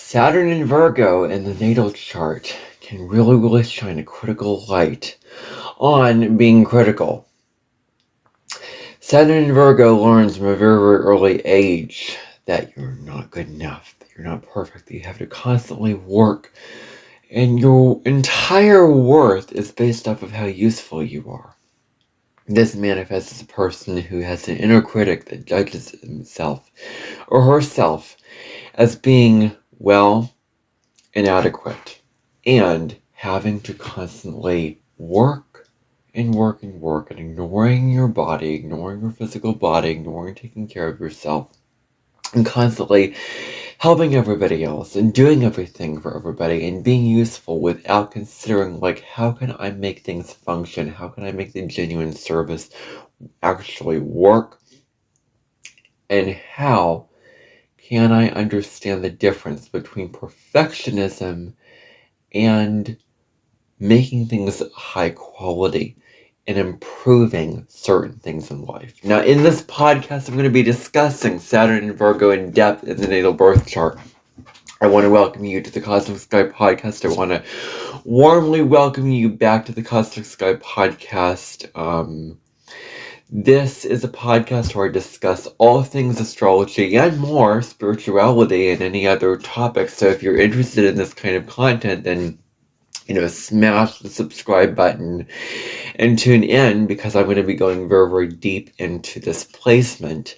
Saturn and Virgo in the natal chart can really shine a critical light on being critical. Saturn and Virgo learns from a very early age that you're not good enough, that you're not perfect, that you have to constantly work, and your entire worth is based off of how useful you are. This manifests as a person who has an inner critic that judges himself or herself as being, inadequate, and having to constantly work and ignoring your body, ignoring your physical body, ignoring taking care of yourself, and constantly helping everybody else and doing everything for everybody and being useful without considering, how can I make things function? How can I make the genuine service actually work? And how can I understand the difference between perfectionism and making things high quality and improving certain things in life? Now, in this podcast, I'm going to be discussing Saturn and Virgo in depth in the natal birth chart. I want to welcome you to the Cosmic Sky Podcast. I want to warmly welcome you back to the Cosmic Sky Podcast. This is a podcast where I discuss all things astrology and more, spirituality, and any other topics. So if you're interested in this kind of content, then smash the subscribe button and tune in, because I'm going to be going very deep into this placement.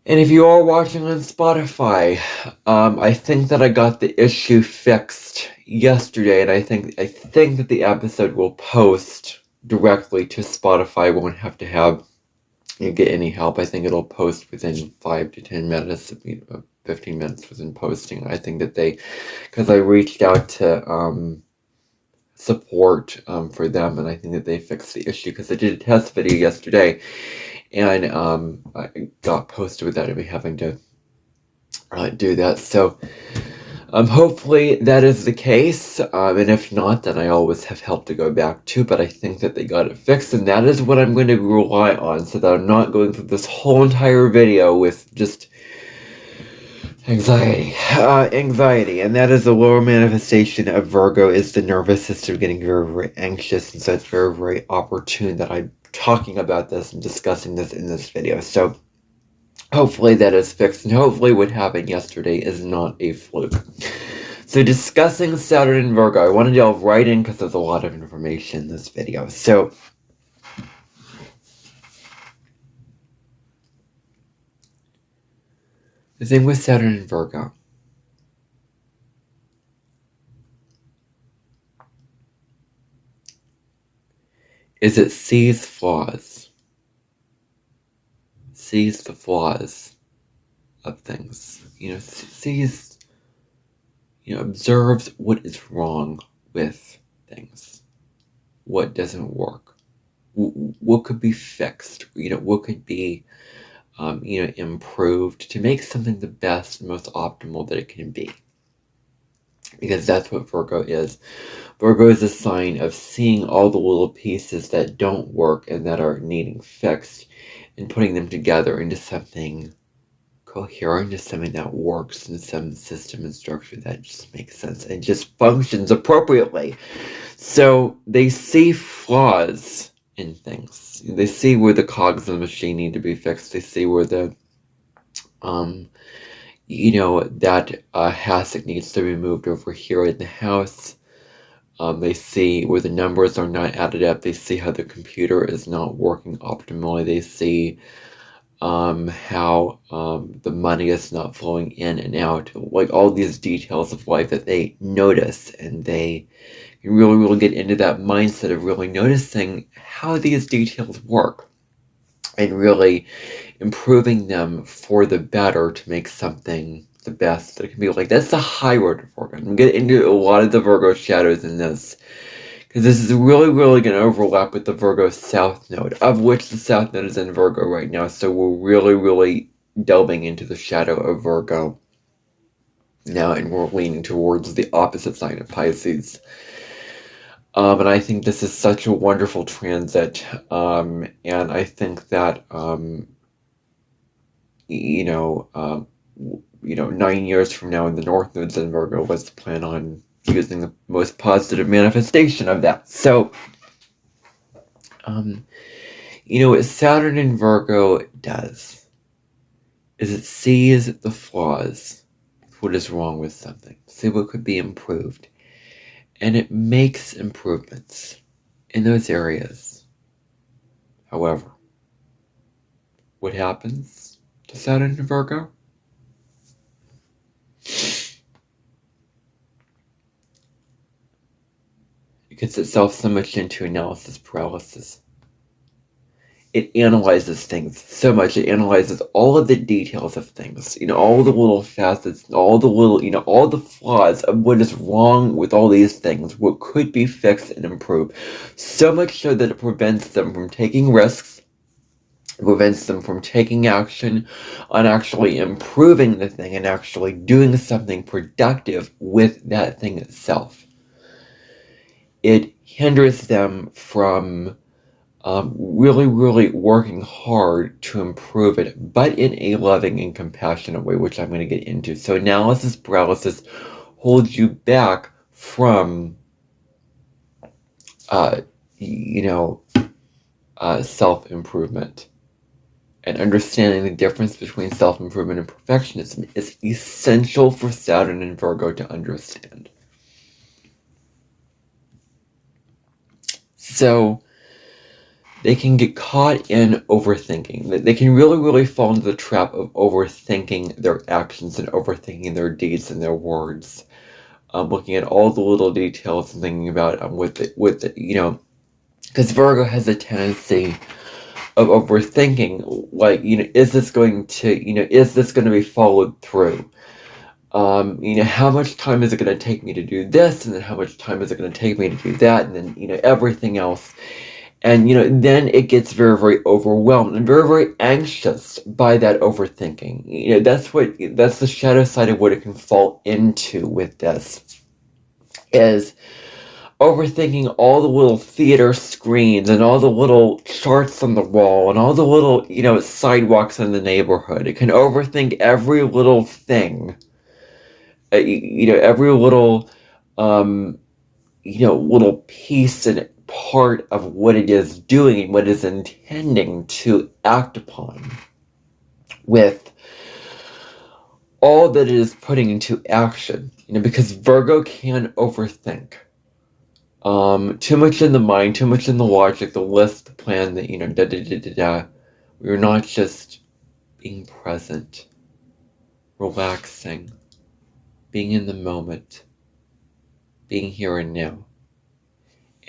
And if you are watching on Spotify, I think that I got the issue fixed yesterday, and I think that the episode will post directly to Spotify. I won't have to get any help. I think it'll post within 5 to 10 minutes, 15 minutes within posting. I think that because I reached out to support for them, and I think that they fixed the issue, because I did a test video yesterday, and I got posted without me having to do that. So hopefully that is the case, and if not, then I always have help to go back to, but I think that they got it fixed, and that is what I'm going to rely on, so that I'm not going through this whole entire video with just anxiety, and that is the lower manifestation of Virgo, is the nervous system getting very anxious, and so it's very opportune that I'm talking about this and discussing this in this video. So hopefully that is fixed, and hopefully what happened yesterday is not a fluke. So discussing Saturn and Virgo, I want to delve right in because there's a lot of information in this video. So the thing with Saturn and Virgo is it sees the flaws of things, observes what is wrong with things, what doesn't work, what could be fixed, what could be, improved to make something the best, most optimal that it can be. Because that's what Virgo is. Virgo is a sign of seeing all the little pieces that don't work and that are needing fixed, and putting them together into something coherent, into something that works in some system and structure that just makes sense and just functions appropriately. So they see flaws in things. They see where the cogs of the machine need to be fixed. They see where the that hassock needs to be moved over here in the house. They see where the numbers are not added up. They see how the computer is not working optimally. They see how the money is not flowing in and out. All these details of life that they notice, and they can really get into that mindset of really noticing how these details work and really improving them for the better to make something the best that it can be. That's the high road of Virgo. I'm going to get into a lot of the Virgo shadows in this, because this is really going to overlap with the Virgo South Node, of which the South Node is in Virgo right now. So we're really delving into the shadow of Virgo now, and we're leaning towards the opposite sign of Pisces. And I think this is such a wonderful transit, and I think that, 9 years from now in the North Node's in Virgo, let's plan on using the most positive manifestation of that. So, what Saturn in Virgo does is it sees the flaws, what is wrong with something, see what could be improved, and it makes improvements in those areas. However, what happens to Saturn in Virgo? It gets itself so much into analysis paralysis. It analyzes things so much. It analyzes all of the details of things, all the little facets, all the little, all the flaws of what is wrong with all these things, what could be fixed and improved. So much so that it prevents them from taking risks, it prevents them from taking action on actually improving the thing and actually doing something productive with that thing itself. It hinders them from really, really working hard to improve it, but in a loving and compassionate way, which I'm going to get into. So analysis paralysis holds you back from, self-improvement. And understanding the difference between self-improvement and perfectionism is essential for Saturn and Virgo to understand. So they can get caught in overthinking. They can really, really fall into the trap of overthinking their actions and overthinking their deeds and their words. Looking at all the little details and thinking about because Virgo has a tendency of overthinking, like, is this going to be followed through? How much time is it going to take me to do this? And then how much time is it going to take me to do that? And then, everything else. And, then it gets very, very overwhelmed and very, very anxious by that overthinking. That's the shadow side of what it can fall into with this, is overthinking all the little theater screens and all the little charts on the wall and all the little, sidewalks in the neighborhood. It can overthink every little thing, every little, little piece and part of what it is doing and what it is intending to act upon, with all that it is putting into action, because Virgo can overthink. Too much in the mind, too much in the logic, the list, the plan, We're not just being present, relaxing, being in the moment, being here and now,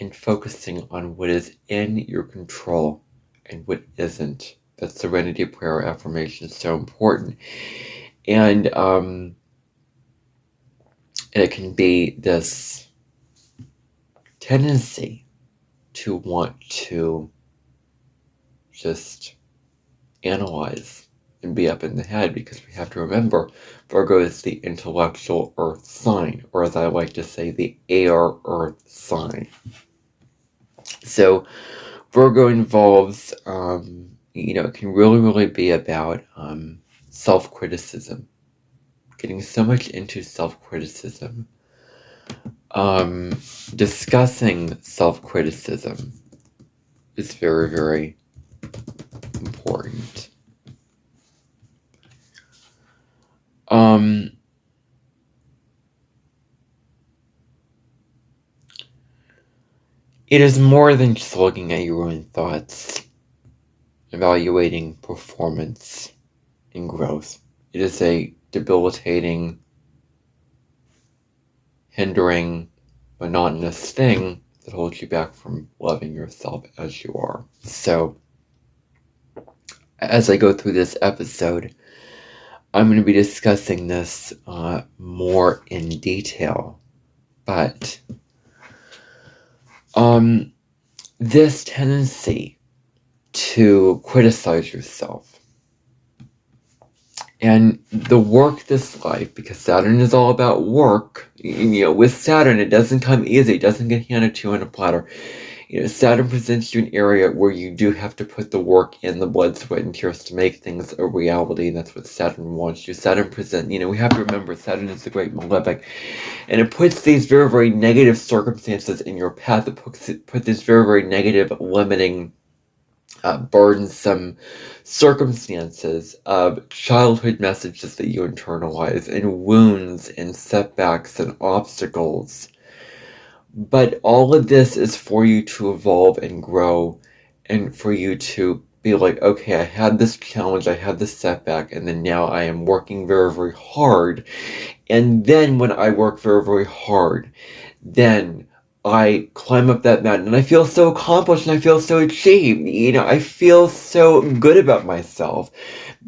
and focusing on what is in your control and what isn't. That serenity prayer affirmation is so important. And it can be this tendency to want to just analyze and be up in the head, because we have to remember Virgo is the intellectual earth sign, or as I like to say, the air earth sign. So Virgo involves, it can really, really be about self-criticism, getting so much into self-criticism, discussing self-criticism is very, very important. It is more than just looking at your own thoughts, evaluating performance and growth. It is a debilitating, hindering, monotonous thing that holds you back from loving yourself as you are. So, as I go through this episode, I'm going to be discussing this more in detail, but this tendency to criticize yourself and the work this life, because Saturn is all about work. With Saturn, it doesn't come easy. It doesn't get handed to you on a platter. Saturn presents you an area where you do have to put the work in, the blood, sweat, and tears to make things a reality, and that's what Saturn wants you. Saturn presents, we have to remember Saturn is the great malefic, and it puts these very, very negative circumstances in your path. It puts these very, very negative, limiting, burdensome circumstances of childhood messages that you internalize, and wounds, and setbacks, and obstacles. But all of this is for you to evolve and grow, and for you to be like, okay, I had this challenge, I had this setback, and then now I am working very, very hard. And then when I work very, very hard, then I climb up that mountain and I feel so accomplished and I feel so achieved. I feel so good about myself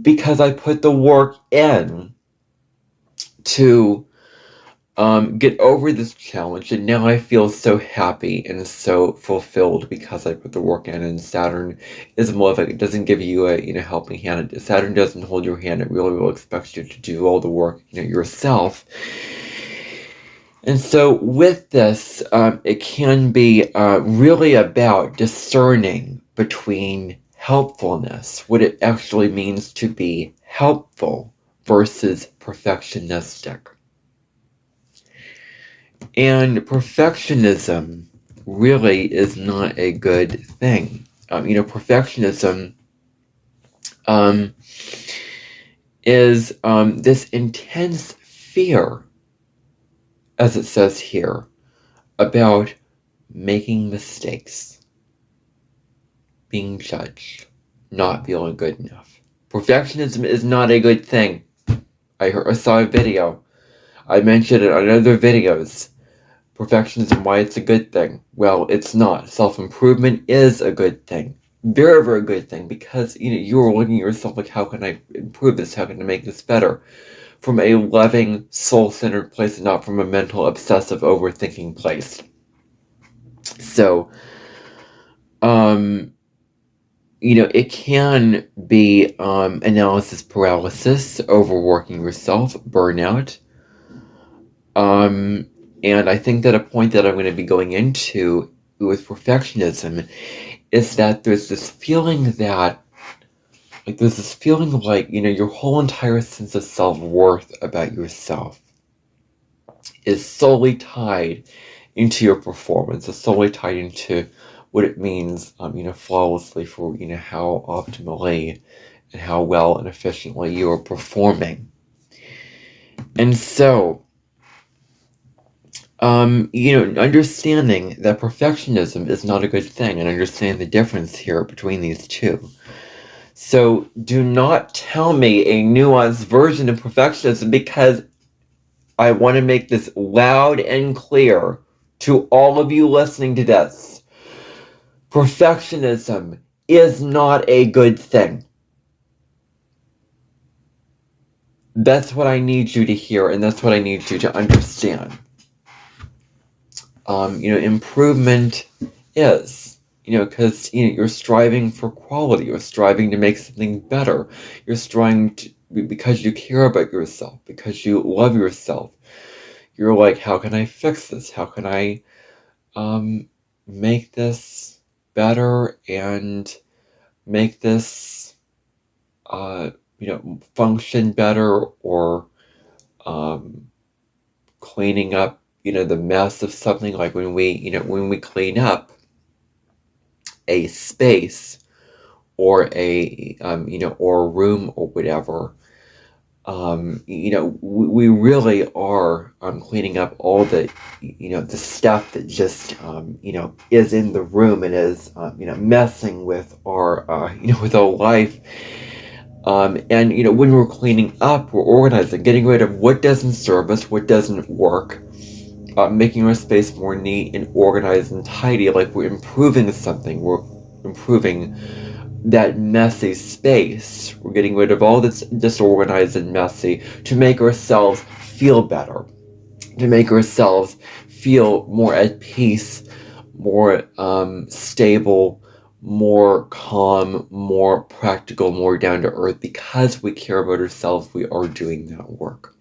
because I put the work in to get over this challenge, and now I feel so happy and so fulfilled because I put the work in. And Saturn is more like, it doesn't give you a helping hand. Saturn doesn't hold your hand. It really will expect you to do all the work yourself. And so with this, it can be really about discerning between helpfulness, what it actually means to be helpful, versus perfectionistic. And perfectionism really is not a good thing. Perfectionism is this intense fear, as it says here, about making mistakes, being judged, not feeling good enough. Perfectionism is not a good thing. I saw a video. I mentioned it on other videos. Perfectionism, why it's a good thing. Well, it's not. Self-improvement is a good thing. Very, very good thing, because you're looking at yourself like, how can I improve this? How can I make this better? From a loving, soul-centered place, and not from a mental, obsessive, overthinking place. So, it can be analysis paralysis, overworking yourself, burnout. And I think that a point that I'm going to be going into with perfectionism is that there's this feeling that, your whole entire sense of self-worth about yourself is solely tied into your performance, is solely tied into what it means, flawlessly for, how optimally and how well and efficiently you are performing. And so, understanding that perfectionism is not a good thing, and understanding the difference here between these two. So do not tell me a nuanced version of perfectionism, because I want to make this loud and clear to all of you listening to this. Perfectionism is not a good thing. That's what I need you to hear, and that's what I need you to understand. Improvement is, because, you're striving for quality, you're striving to make something better, you're striving to, because you care about yourself, because you love yourself. You're like, how can I fix this? How can I make this better and make this, function better, or cleaning up, the mess of something. Like when we clean up a space, or a or a room, or whatever, we really are cleaning up all the the stuff that just is in the room, and is messing with our with our life. And when we're cleaning up, we're organizing, getting rid of what doesn't serve us, what doesn't work, making our space more neat and organized and tidy. Like we're improving something, we're improving that messy space. We're getting rid of all that's disorganized and messy to make ourselves feel better, to make ourselves feel more at peace, more stable, more calm, more practical, more down to earth. Because we care about ourselves, we are doing that work.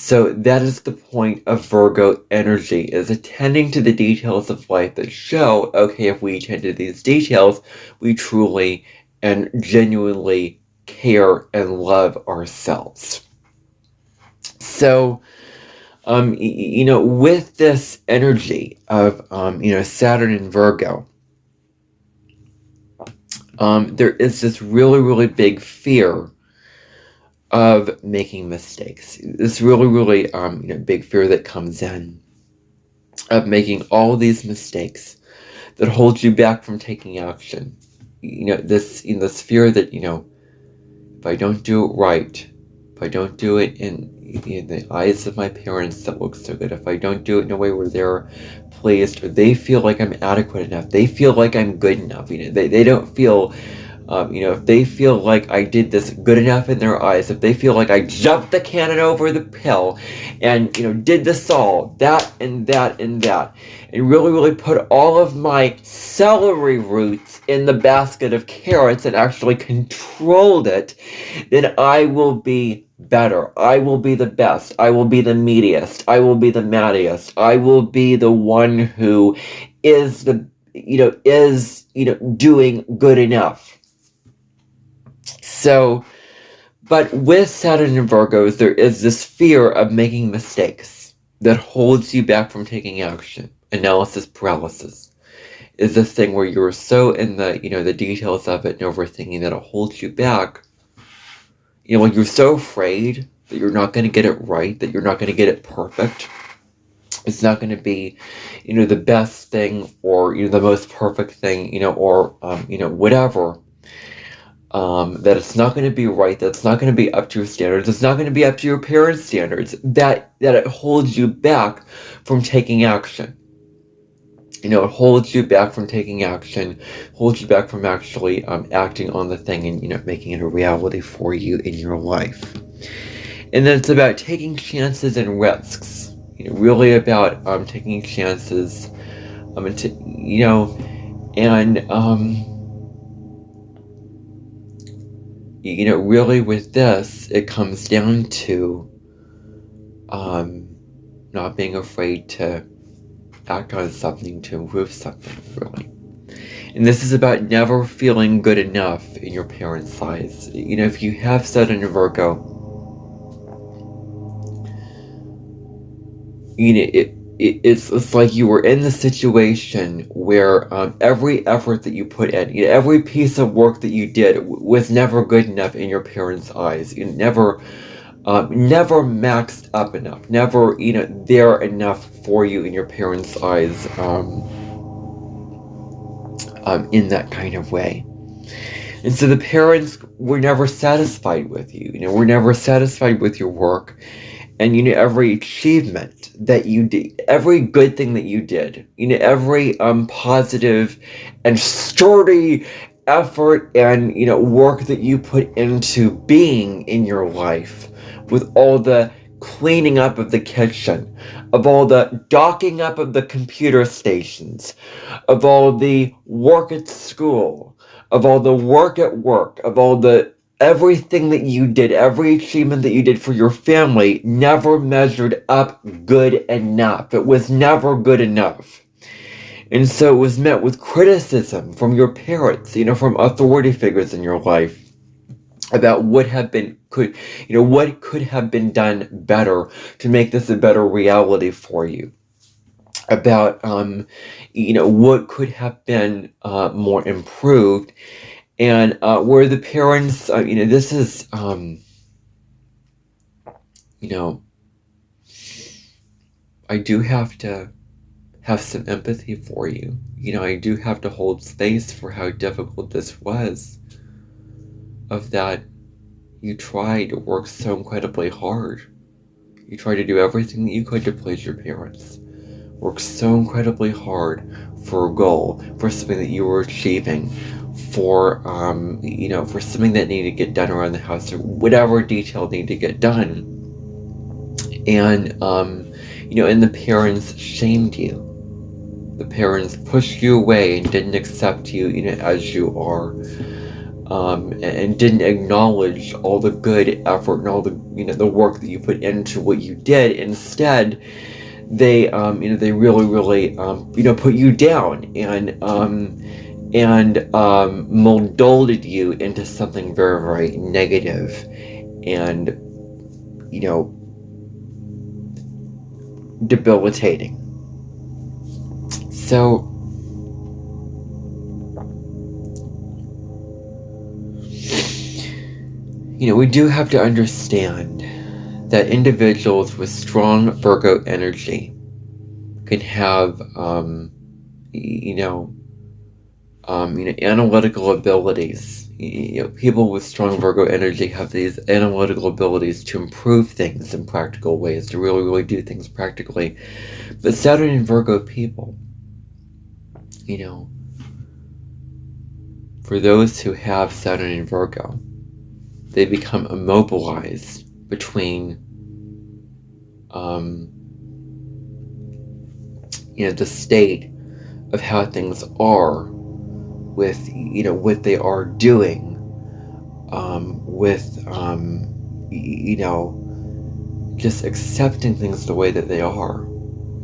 So that is the point of Virgo energy, is attending to the details of life that show, okay, if we attend to these details, we truly and genuinely care and love ourselves. So, with this energy of, Saturn and Virgo, there is this really, really big fear of making mistakes. This really, really, big fear that comes in of making all these mistakes that hold you back from taking action. This fear that, if I don't do it right, if I don't do it in the eyes of my parents that looks so good, if I don't do it in a way where they're pleased, or they feel like I'm adequate enough, they feel like I'm good enough, they don't feel, if they feel like I did this good enough in their eyes, if they feel like I jumped the cannon over the hill and, did this all, that and that and that, and really, really put all of my celery roots in the basket of carrots and actually controlled it, then I will be better. I will be the best. I will be the meatiest. I will be the mattiest. I will be the one who is doing good enough. So, but with Saturn and Virgos, there is this fear of making mistakes that holds you back from taking action. Analysis paralysis is this thing where you're so in the, the details of it and overthinking that it holds you back. When you're so afraid that you're not going to get it right, that you're not going to get it perfect, it's not going to be, the best thing or, the most perfect thing, or, whatever. That it's not going to be right, that it's not going to be up to your standards, it's not going to be up to your parents' standards, that it holds you back from taking action. It holds you back from taking action, holds you back from actually acting on the thing and, making it a reality for you in your life. And then it's about taking chances and risks, really about taking chances, really with this, it comes down to not being afraid to act on something to improve something, really. And this is about never feeling good enough in your parents' eyes. If you have Saturn in Virgo, it's like you were in the situation where every effort that you put in, every piece of work that you did was never good enough in your parents' eyes. Never maxed up enough, never there enough for you in your parents' eyes, in that kind of way. And so the parents were never satisfied with you. Were never satisfied with your work. And every achievement that you did, every good thing that you did, every positive and sturdy effort and work that you put into being in your life, with all the cleaning up of the kitchen, of all the docking up of the computer stations, of all the work at school, of all the work at work, of all the everything that you did, every achievement that you did for your family never measured up good enough. It was never good enough. And so it was met with criticism from your parents, from authority figures in your life, about what could have been done better to make this a better reality for you. About, what could have been more improved. And where the parents, this is, I do have to have some empathy for you. I do have to hold space for how difficult this was. Of that, you tried to work so incredibly hard. You tried to do everything that you could to please your parents. Work so incredibly hard for a goal, for something that you were achieving, for for something that needed to get done around the house, or whatever detail needed to get done. And and the parents shamed you. The parents pushed you away and didn't accept you, as you are. and didn't acknowledge all the good effort and all the the work that you put into what you did. Instead, they they really put you down and molded you into something very negative and debilitating. So we do have to understand that individuals with strong Virgo energy can have analytical abilities. People with strong Virgo energy have these analytical abilities to improve things in practical ways, to really do things practically. But Saturn and Virgo people, for those who have Saturn and Virgo, they become immobilized between the state of how things are with what they are doing with just accepting things the way that they are,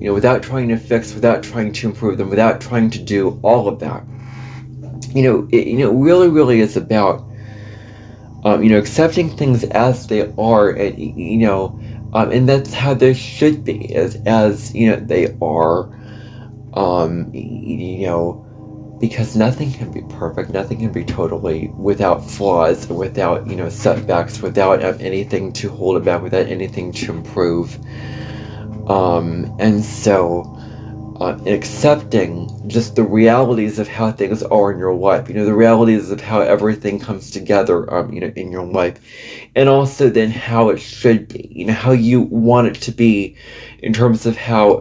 without trying to fix, without trying to improve them, without trying to do all of that. It really is about accepting things as they are, and and that's how they should be, as they are, because nothing can be perfect, nothing can be totally without flaws, without setbacks, without anything to hold it back, without anything to improve. And so accepting just the realities of how things are in your life, the realities of how everything comes together, in your life, and also then how it should be, how you want it to be, in terms of how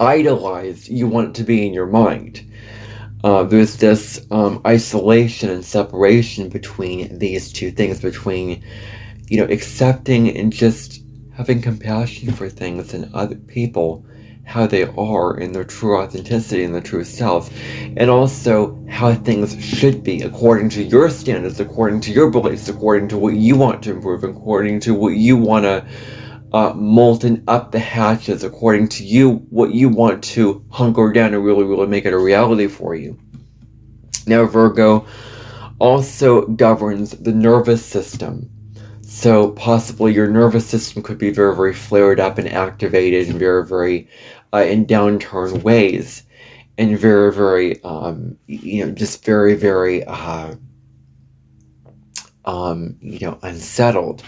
idolized you want it to be in your mind. There's this isolation and separation between these two things, between accepting and just having compassion for things and other people, how they are in their true authenticity and their true self, and also how things should be according to your standards, according to your beliefs, according to what you want to improve, according to what you want to molten up the hatches, according to you, what you want to hunker down and really make it a reality for you. Now, Virgo also governs the nervous system. So possibly your nervous system could be very flared up and activated in very in downturn ways, and very just very unsettled.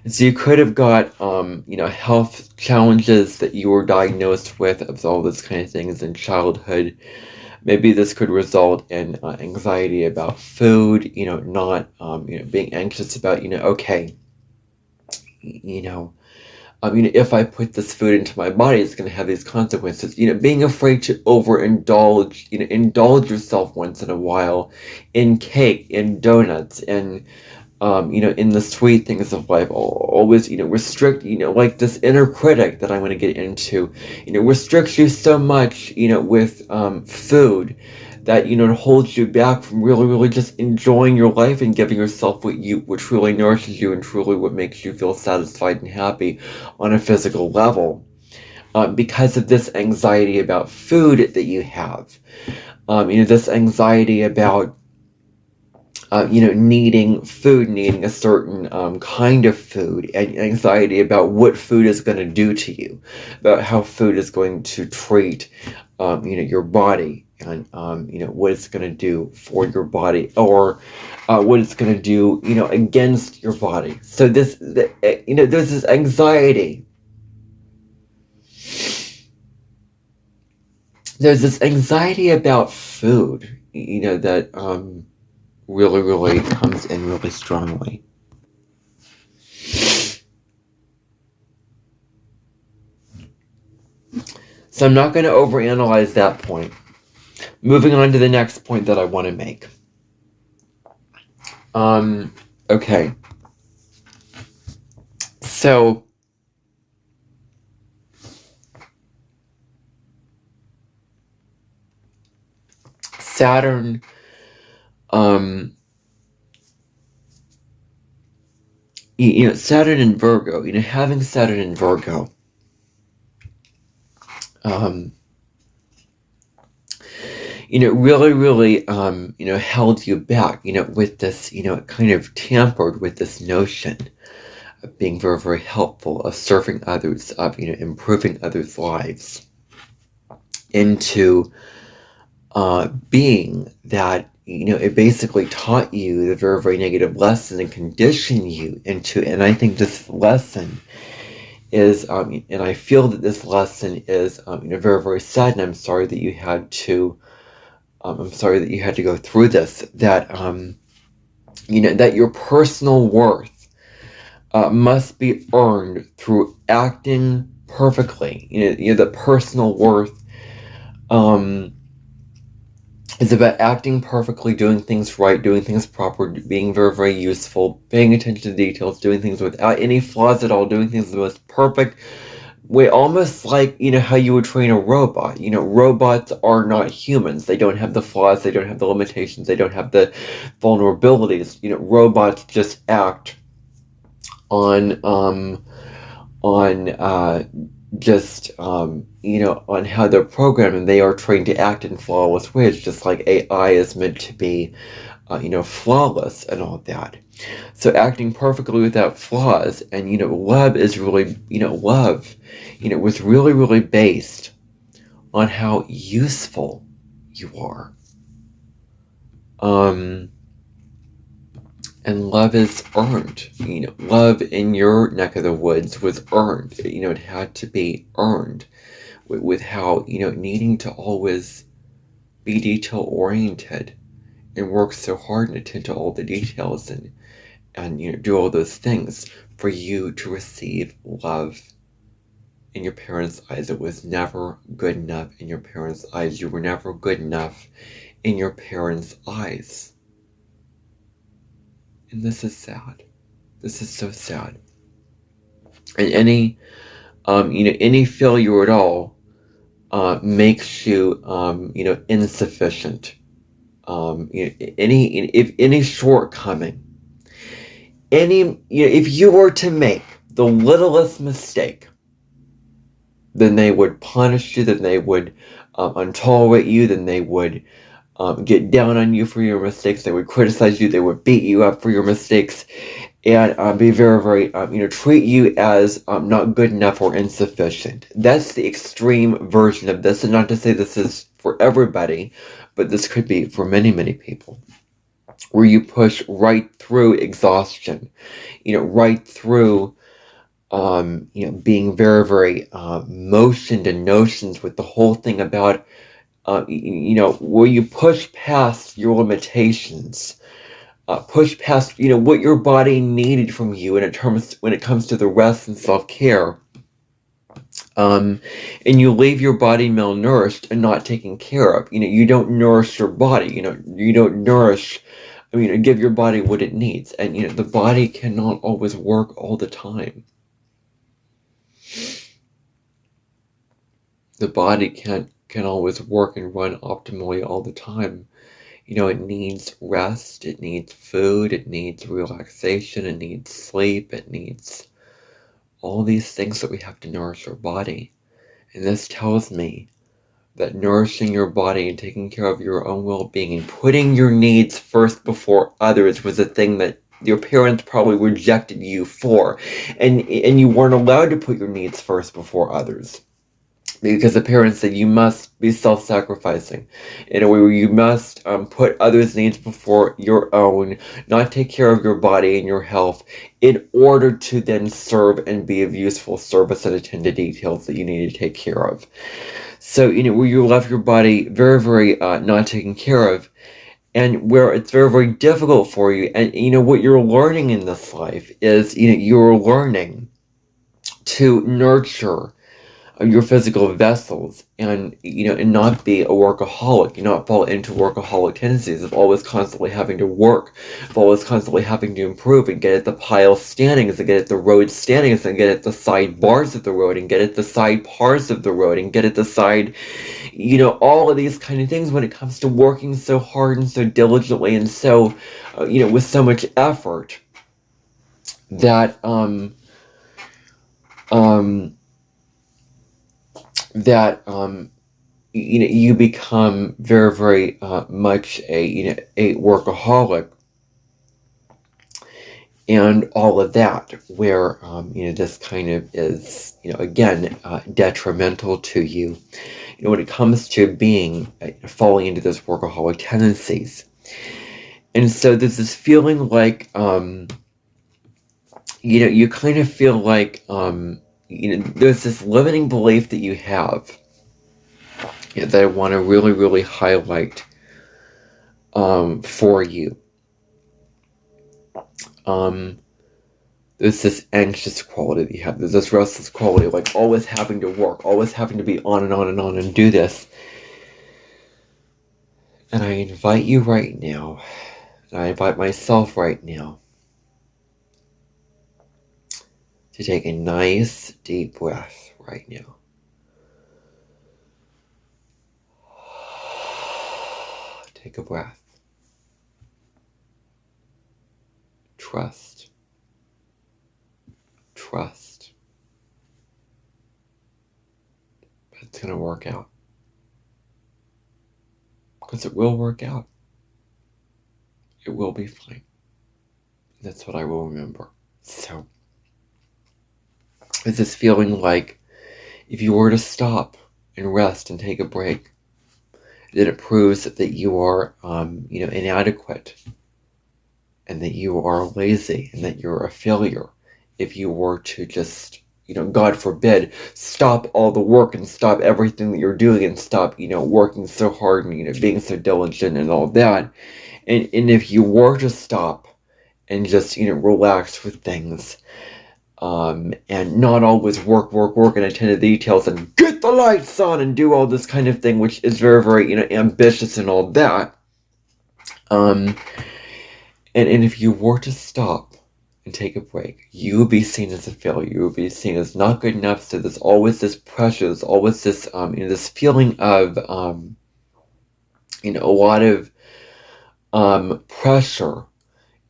So you could have got health challenges that you were diagnosed with, of all those kind of things in childhood. Maybe this could result in anxiety about food, not being anxious about okay, if I put this food into my body, it's going to have these consequences. Being afraid to overindulge, indulge yourself once in a while in cake, in donuts, and in the sweet things of life. Always, restrict, like this inner critic that I'm going to get into, restricts you so much, with food, that it holds you back from really just enjoying your life and giving yourself what truly nourishes you and truly what makes you feel satisfied and happy on a physical level, because of this anxiety about food that you have. This anxiety about needing food, needing a certain kind of food, and anxiety about what food is going to do to you, about how food is going to treat your body, and what it's going to do for your body, or what it's going to do against your body. So there's this anxiety. There's this anxiety about food, that really comes in really strongly. So I'm not going to overanalyze that point. Moving on to the next point that I want to make. Okay. So Saturn Saturn and Virgo, having Saturn and Virgo, really, really, held you back, with this, kind of tampered with this notion of being very, very helpful, of serving others, of, improving others' lives, into being that, it basically taught you the very, very negative lesson and conditioned you into, and I think this lesson is, and I feel that this lesson is, very, very sad, and I'm sorry that you had to go through this, that, that your personal worth must be earned through acting perfectly. The personal worth is about acting perfectly, doing things right, doing things proper, being very, very useful, paying attention to details, doing things without any flaws at all, doing things the most perfect way, almost like, how you would train a robot. Robots are not humans. They don't have the flaws, they don't have the limitations, they don't have the vulnerabilities. Robots just act on on how they're programmed, and they are trained to act in flawless ways, just like AI is meant to be, flawless and all that. So acting perfectly without flaws, and love is really, love, was really, really based on how useful you are. And love is earned. Love in your neck of the woods was earned. It had to be earned with how, needing to always be detail oriented and work so hard and attend to all the details and do all those things for you to receive love in your parents' eyes. It was never good enough in your parents' eyes. You were never good enough in your parents' eyes. And this is sad. This is so sad. And any failure at all makes you, insufficient. If any shortcoming, if you were to make the littlest mistake, then they would punish you, then they would untolerate you, then they would get down on you for your mistakes, they would criticize you, they would beat you up for your mistakes, and be very, very, treat you as not good enough or insufficient. That's the extreme version of this, and not to say this is for everybody, but this could be for many, many people, where you push right through exhaustion, right through, being very, very motioned and notions with the whole thing about, where you push past your limitations, push past, what your body needed from you when it comes to the rest and self-care, and you leave your body malnourished and not taken care of. You don't nourish your body. You don't nourish. Give your body what it needs, and the body cannot always work all the time. The body can always work and run optimally all the time. It needs rest, it needs food, it needs relaxation, it needs sleep, it needs all these things that we have to nourish our body. And this tells me that nourishing your body and taking care of your own well-being and putting your needs first before others was a thing that your parents probably rejected you for. And you weren't allowed to put your needs first before others, because the parents said you must be self-sacrificing in a way where you must put others' needs before your own, not take care of your body and your health in order to then serve and be of useful service and attend to details that you need to take care of. So, where you left your body very, very not taken care of, and where it's very, very difficult for you. And, what you're learning in this life is, you're learning to nurture your physical vessels, and and not be a workaholic. You not fall into workaholic tendencies of always constantly having to work, of always constantly having to improve and get at the pile standings and get at the road standings and get at the side bars of the road and get at the side parts of the road and get at the side, all of these kind of things when it comes to working so hard and so diligently and so with so much effort that that you become very, very much a workaholic, and all of that, where this kind of is again detrimental to you. When it comes to being falling into those workaholic tendencies, and so there's this feeling like you kind of feel like there's this limiting belief that you have that I want to really, really highlight for you. There's this anxious quality that you have. There's this restless quality, like always having to work, always having to be on and on and on and do this. And I invite you right now, and I invite myself right now, to take a nice deep breath right now. Take a breath. Trust. Trust. It's going to work out. Because it will work out. It will be fine. That's what I will remember. So, it's this feeling like if you were to stop and rest and take a break, then it proves that you are, inadequate, and that you are lazy, and that you're a failure. If you were to just, God forbid, stop all the work and stop everything that you're doing and stop, working so hard and, being so diligent and all that. And if you were to stop and just, relax with things, and not always work and attend to details and get the lights on and do all this kind of thing, which is very, very, ambitious and all that. And if you were to stop and take a break, you would be seen as a failure. You would be seen as not good enough. So there's always this pressure. There's always this, this feeling of, a lot of pressure.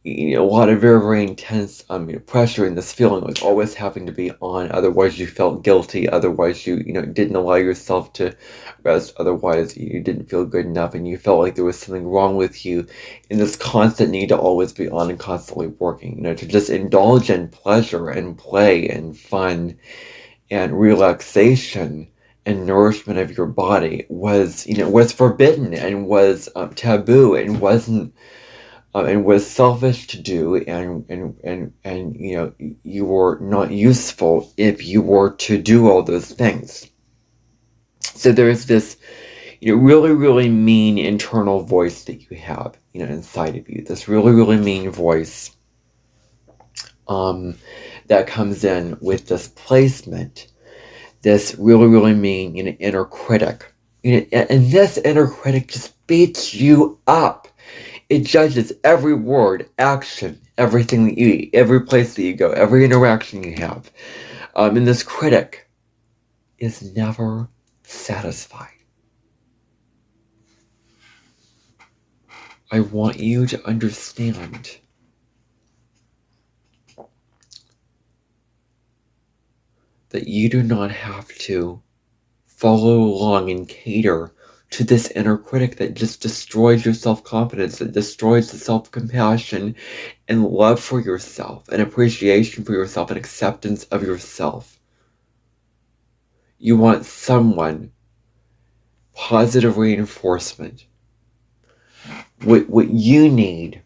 A lot of very, very intense pressure, and this feeling like always having to be on. Otherwise, you felt guilty. Otherwise, you didn't allow yourself to rest. Otherwise, you didn't feel good enough, and you felt like there was something wrong with you. And this constant need to always be on and constantly working. To just indulge in pleasure and play and fun and relaxation and nourishment of your body was forbidden and was taboo and wasn't. And was selfish to do, and you were not useful if you were to do all those things. So there's this really, really mean internal voice that you have inside of you. This really, really mean voice that comes in with this placement. This really, really mean inner critic. And this inner critic just beats you up. It judges every word, action, everything that you eat, every place that you go, every interaction you have. And this critic is never satisfied. I want you to understand that you do not have to follow along and cater to this inner critic that just destroys your self-confidence, that destroys the self-compassion and love for yourself, and appreciation for yourself, and acceptance of yourself. You want someone, positive reinforcement. What you need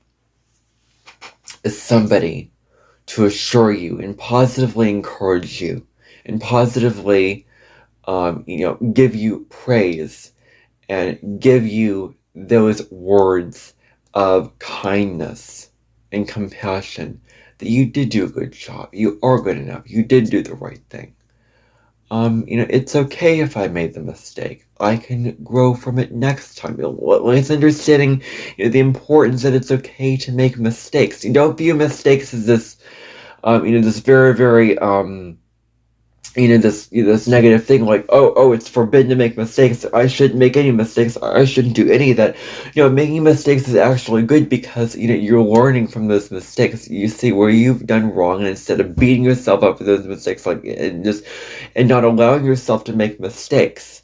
is somebody to assure you and positively encourage you and positively, give you praise and give you those words of kindness and compassion that you did do a good job, you are good enough, you did do the right thing. it's okay if I made the mistake. I can grow from it next time. It's understanding, the importance that it's okay to make mistakes. You don't view mistakes as this, this very, very, this negative thing, like, oh, it's forbidden to make mistakes. I shouldn't make any mistakes. I shouldn't do any of that. Making mistakes is actually good because, you're learning from those mistakes. You see where you've done wrong, and instead of beating yourself up for those mistakes, and not allowing yourself to make mistakes.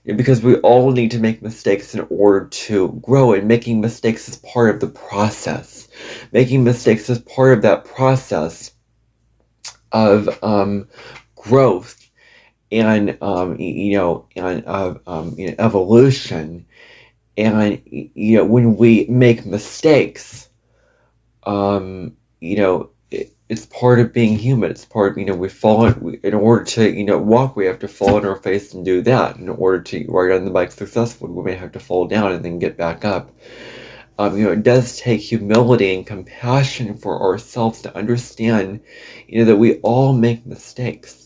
Because we all need to make mistakes in order to grow, and making mistakes is part of the process. Making mistakes is part of that process of growth and evolution. And when we make mistakes, it's part of being human. It's part of, we fall in order to walk, we have to fall on our face and do that. In order to ride on the bike successfully, we may have to fall down and then get back up. It does take humility and compassion for ourselves to understand, that we all make mistakes.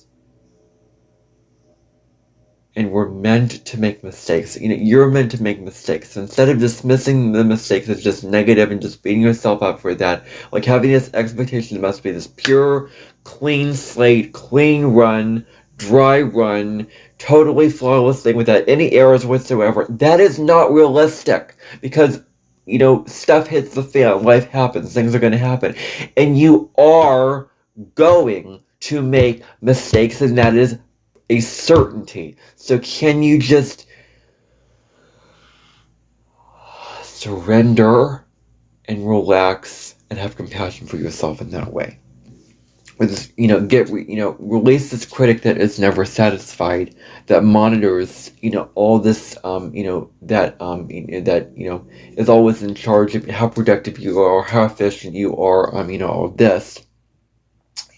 And we're meant to make mistakes. You're meant to make mistakes. So instead of dismissing the mistakes as just negative and just beating yourself up for that, like having this expectation it must be this pure, clean slate, clean run, dry run, totally flawless thing without any errors whatsoever, that is not realistic. Because stuff hits the fan, life happens, things are going to happen, and you are going to make mistakes, and that is a certainty. So can you just surrender and relax and have compassion for yourself in that way? With release this critic that is never satisfied, that monitors all this that is always in charge of how productive you are, how efficient you are, all this.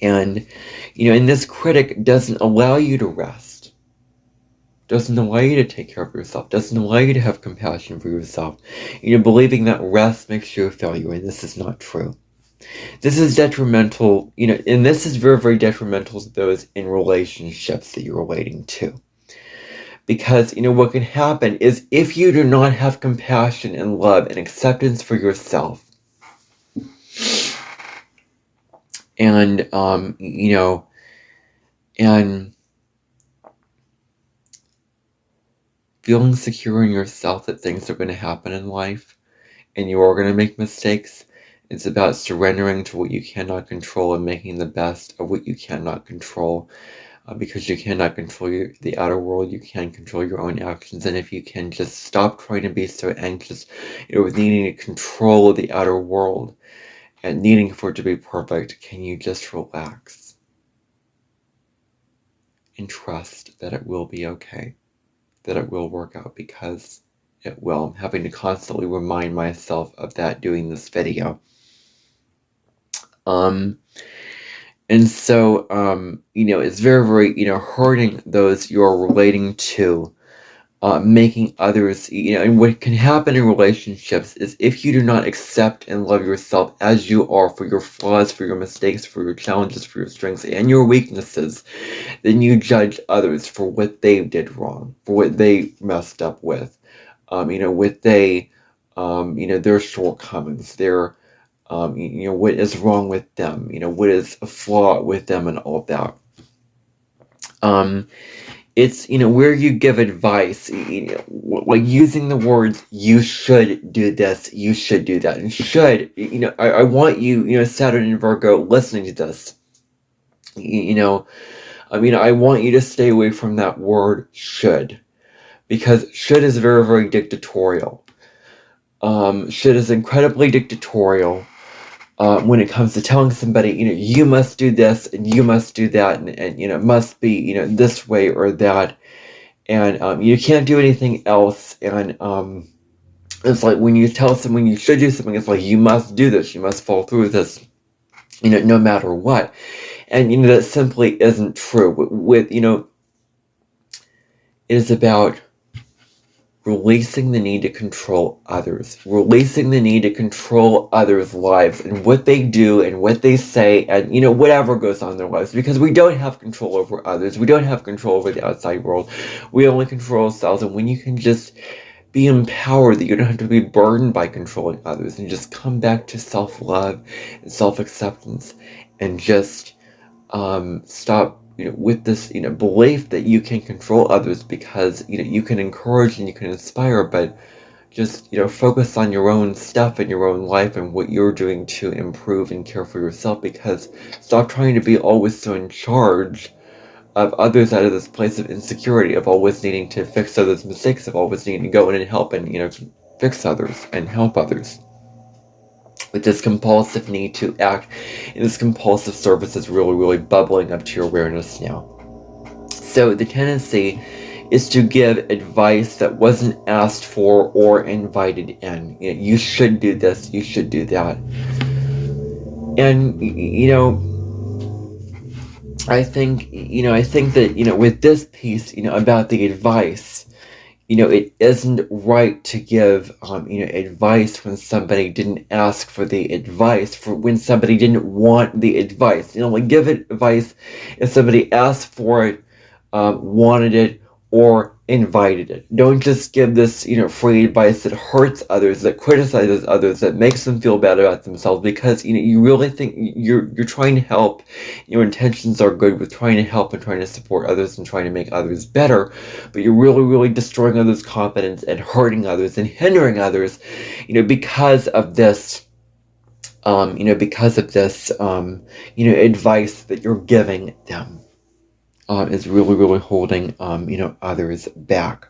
And and this critic doesn't allow you to rest, doesn't allow you to take care of yourself, doesn't allow you to have compassion for yourself, believing that rest makes you a failure, and this is not true. This is detrimental, and this is very, very detrimental to those in relationships that you're relating to. Because, what can happen is if you do not have compassion and love and acceptance for yourself, and, and feeling secure in yourself that things are going to happen in life and you are going to make mistakes, it's about surrendering to what you cannot control and making the best of what you cannot control. Because you cannot control the outer world, you can control your own actions. And if you can just stop trying to be so anxious, with needing to control the outer world and needing for it to be perfect, can you just relax and trust that it will be okay, that it will work out, because it will. I'm having to constantly remind myself of that doing this video. And so, it's very, very, hurting those you're relating to, making others, and what can happen in relationships is if you do not accept and love yourself as you are, for your flaws, for your mistakes, for your challenges, for your strengths, and your weaknesses, then you judge others for what they did wrong, for what they messed up with, what they, their shortcomings, their, what is wrong with them, what is a flaw with them, and all that. It's, where you give advice, like using the words, you should do this, you should do that, and should, I want you, Saturn and Virgo, listening to this, I want you to stay away from that word should, because should is very, very dictatorial. Should is incredibly dictatorial. When it comes to telling somebody, you must do this and you must do that, and it must be, this way or that, and you can't do anything else. And it's like when you tell someone you should do something, it's like you must do this, you must follow through with this, no matter what. And that simply isn't true. With it is about releasing the need to control others, releasing the need to control others' lives and what they do and what they say and, whatever goes on in their lives, because we don't have control over others. We don't have control over the outside world. We only control ourselves. And when you can just be empowered, that you don't have to be burdened by controlling others, and just come back to self-love and self-acceptance, and just stop with this belief that you can control others, because you can encourage and you can inspire, but just focus on your own stuff and your own life and what you're doing to improve and care for yourself. Because stop trying to be always so in charge of others out of this place of insecurity, of always needing to fix others' mistakes, of always needing to go in and help and fix others and help others. With this compulsive need to act, and this compulsive service is really, really bubbling up to your awareness now. So the tendency is to give advice that wasn't asked for or invited in. You should do this, you should do that. And I think that with this piece about the advice, it isn't right to give, advice when somebody didn't ask for the advice, for when somebody didn't want the advice. Give advice if somebody asked for it, wanted it, or invited it. Don't just give this, free advice that hurts others, that criticizes others, that makes them feel bad about themselves, because, you really think you're trying to help. Your intentions are good with trying to help and trying to support others and trying to make others better, but you're really, really destroying others' confidence and hurting others and hindering others, because of this, advice that you're giving them. Is really, really holding, others back.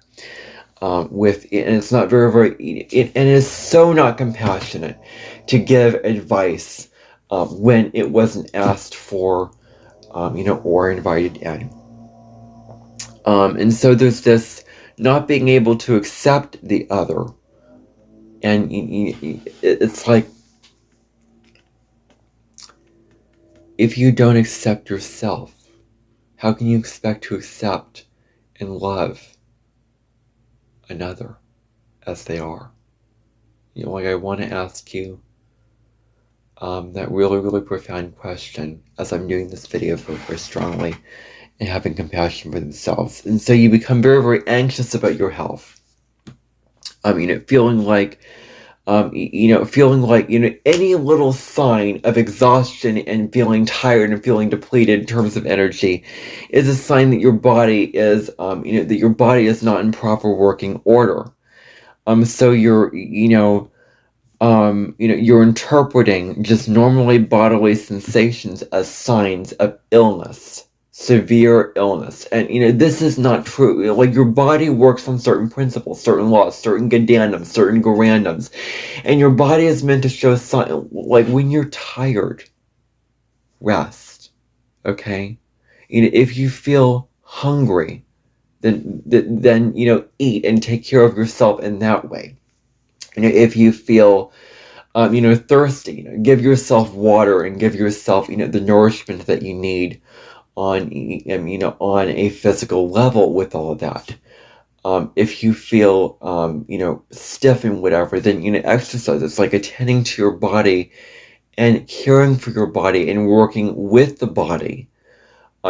And it's not very, very, and it is so not compassionate to give advice when it wasn't asked for, or invited in. And so there's this not being able to accept the other. And it's like, if you don't accept yourself, how can you expect to accept and love another as they are? I want to ask you that really, really profound question as I'm doing this video very, very strongly, and having compassion for themselves. And so you become very, very anxious about your health. Feeling like, any little sign of exhaustion and feeling tired and feeling depleted in terms of energy is a sign that your body is, that your body is not in proper working order. So you're interpreting just normally bodily sensations as signs of illness, severe illness. And, this is not true. Your body works on certain principles, certain laws, certain gadandums, certain garandums. And your body is meant to show sign, when you're tired, rest, okay? If you feel hungry, then eat and take care of yourself in that way. If you feel thirsty, give yourself water and give yourself, the nourishment that you need on, on a physical level with all of that. If you feel, stiff and whatever, then, exercise. It's like attending to your body and caring for your body and working with the body.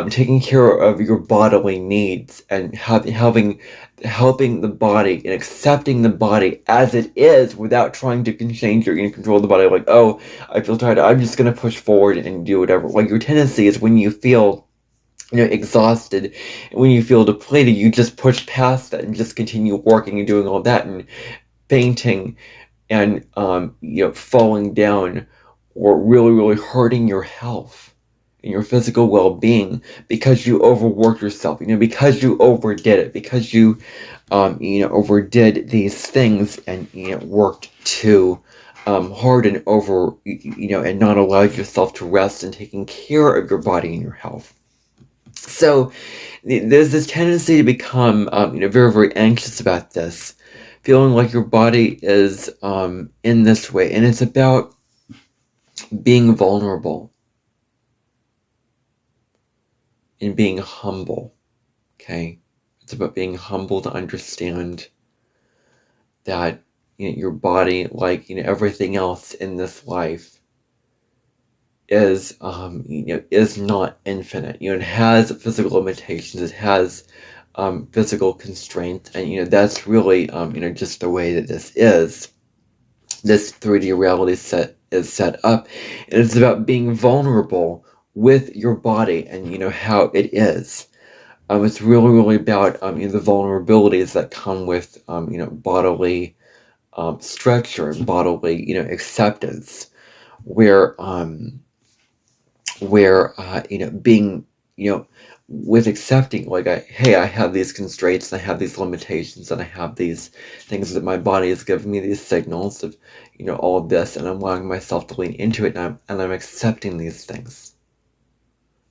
Taking care of your bodily needs and helping the body and accepting the body as it is, without trying to change or control the body. Like, oh, I feel tired, I'm just going to push forward and do whatever. Your tendency is, when you feel exhausted, when you feel depleted, you just push past that and just continue working and doing all that and fainting and falling down, or really, really hurting your health and your physical well-being, because you overworked yourself, because you overdid it, because you overdid these things and worked too hard and over, and not allowed yourself to rest and taking care of your body and your health. So there's this tendency to become very, very anxious about this, feeling like your body is in this way. And it's about being vulnerable and being humble, okay? It's about being humble to understand that your body, like everything else in this life, is is not infinite. It has physical limitations. It has physical constraints, and that's really just the way that this is. This 3D reality set is set up, and it's about being vulnerable with your body and how it is. It's really about the vulnerabilities that come with bodily structure and bodily acceptance, where being with accepting, like, hey, I have these constraints, I have these limitations, and I have these things that my body is giving me, these signals of all of this, and I'm allowing myself to lean into it, and I'm accepting these things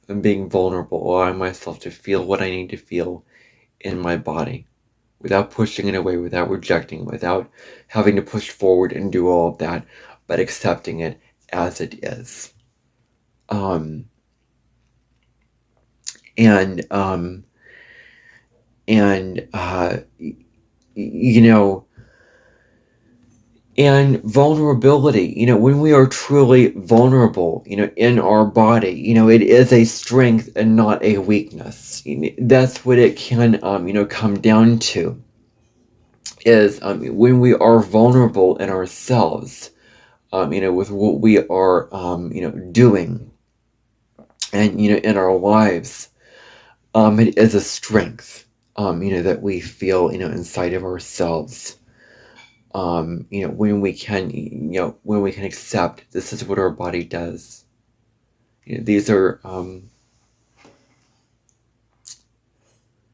and being vulnerable, allowing myself to feel what I need to feel in my body without pushing it away, without rejecting, without having to push forward and do all of that, but accepting it as it is. Um, and and and vulnerability, when we are truly vulnerable in our body, it is a strength and not a weakness. That's what it can come down to, is when we are vulnerable in ourselves, with what we are doing, and in our lives, it is a strength that we feel inside of ourselves, when we can accept this is what our body does. These are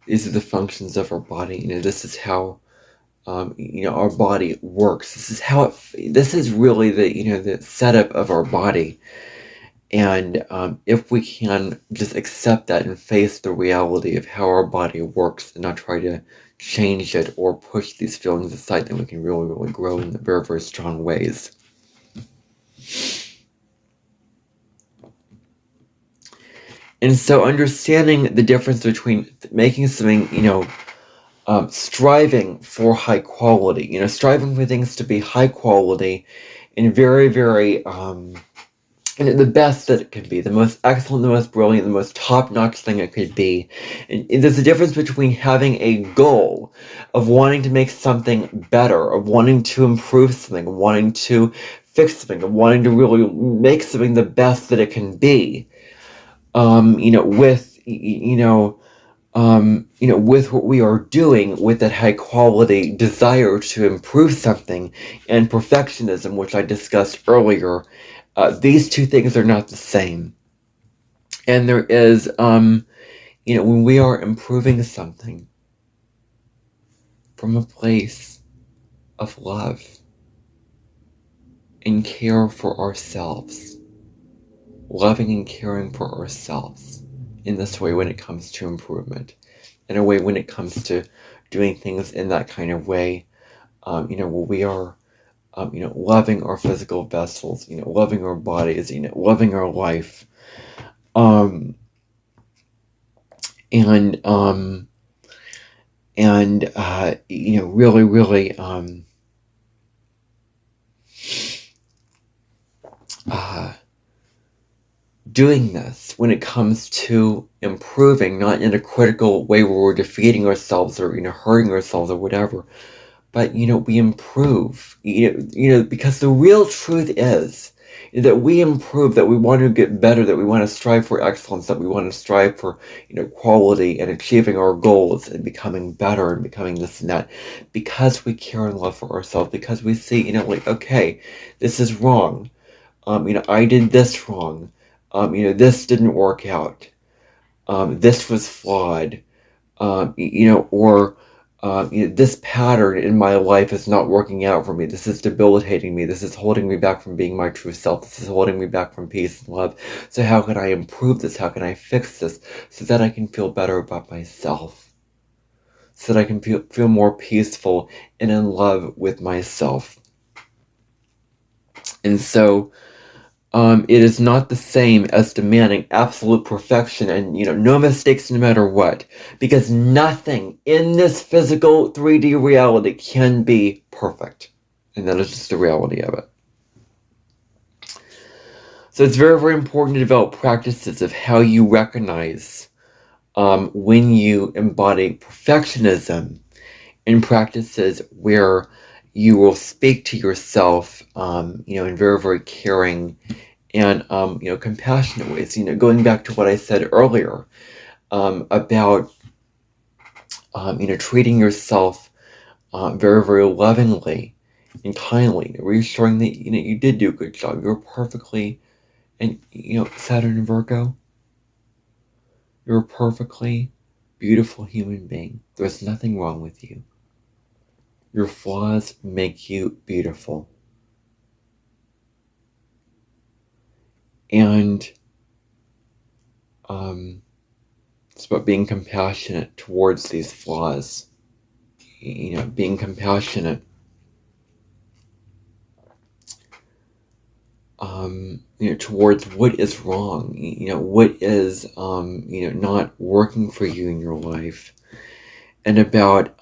the functions of our body. This is how our body works. This is how this is really the setup of our body. And if we can just accept that and face the reality of how our body works and not try to change it or push these feelings aside, then we can really grow in very, very strong ways. And so understanding the difference between making something, striving for high quality, striving for things to be high quality and very, very, and the best that it could be, the most excellent, the most brilliant, the most top-notch thing it could be. And there's a difference between having a goal of wanting to make something better, of wanting to improve something, of wanting to fix something, of wanting to really make something the best that it can be, with what we are doing, with that high quality desire to improve something, and perfectionism, which I discussed earlier. These two things are not the same. And there is, when we are improving something from a place of love and care for ourselves, loving and caring for ourselves in this way when it comes to improvement, in a way when it comes to doing things in that kind of way, where we are, loving our physical vessels, loving our bodies, loving our life, and really doing this when it comes to improving, not in a critical way where we're defeating ourselves or hurting ourselves or whatever, but we improve, because the real truth is that we improve, that we want to get better, that we want to strive for excellence, that we want to strive for quality and achieving our goals and becoming better and becoming this and that, because we care and love for ourselves, because we see okay, this is wrong, I did this wrong, this didn't work out, this was flawed, or this pattern in my life is not working out for me. This is debilitating me. This is holding me back from being my true self. This is holding me back from peace and love. So how can I improve this? How can I fix this so that I can feel better about myself? So that I can feel more peaceful and in love with myself. And so, It is not the same as demanding absolute perfection and, no mistakes no matter what, because nothing in this physical 3D reality can be perfect, and that is just the reality of it. So it's very, very important to develop practices of how you recognize when you embody perfectionism, in practices where you will speak to yourself, in very, very caring and, compassionate ways. Going back to what I said earlier about, treating yourself very, very lovingly and kindly, reassuring that, you did do a good job. You're perfectly, and, Saturn and Virgo, you're a perfectly beautiful human being. There's nothing wrong with you. Your flaws make you beautiful. And it's about being compassionate towards these flaws. Being compassionate, towards what is wrong. What is, not working for you in your life, and about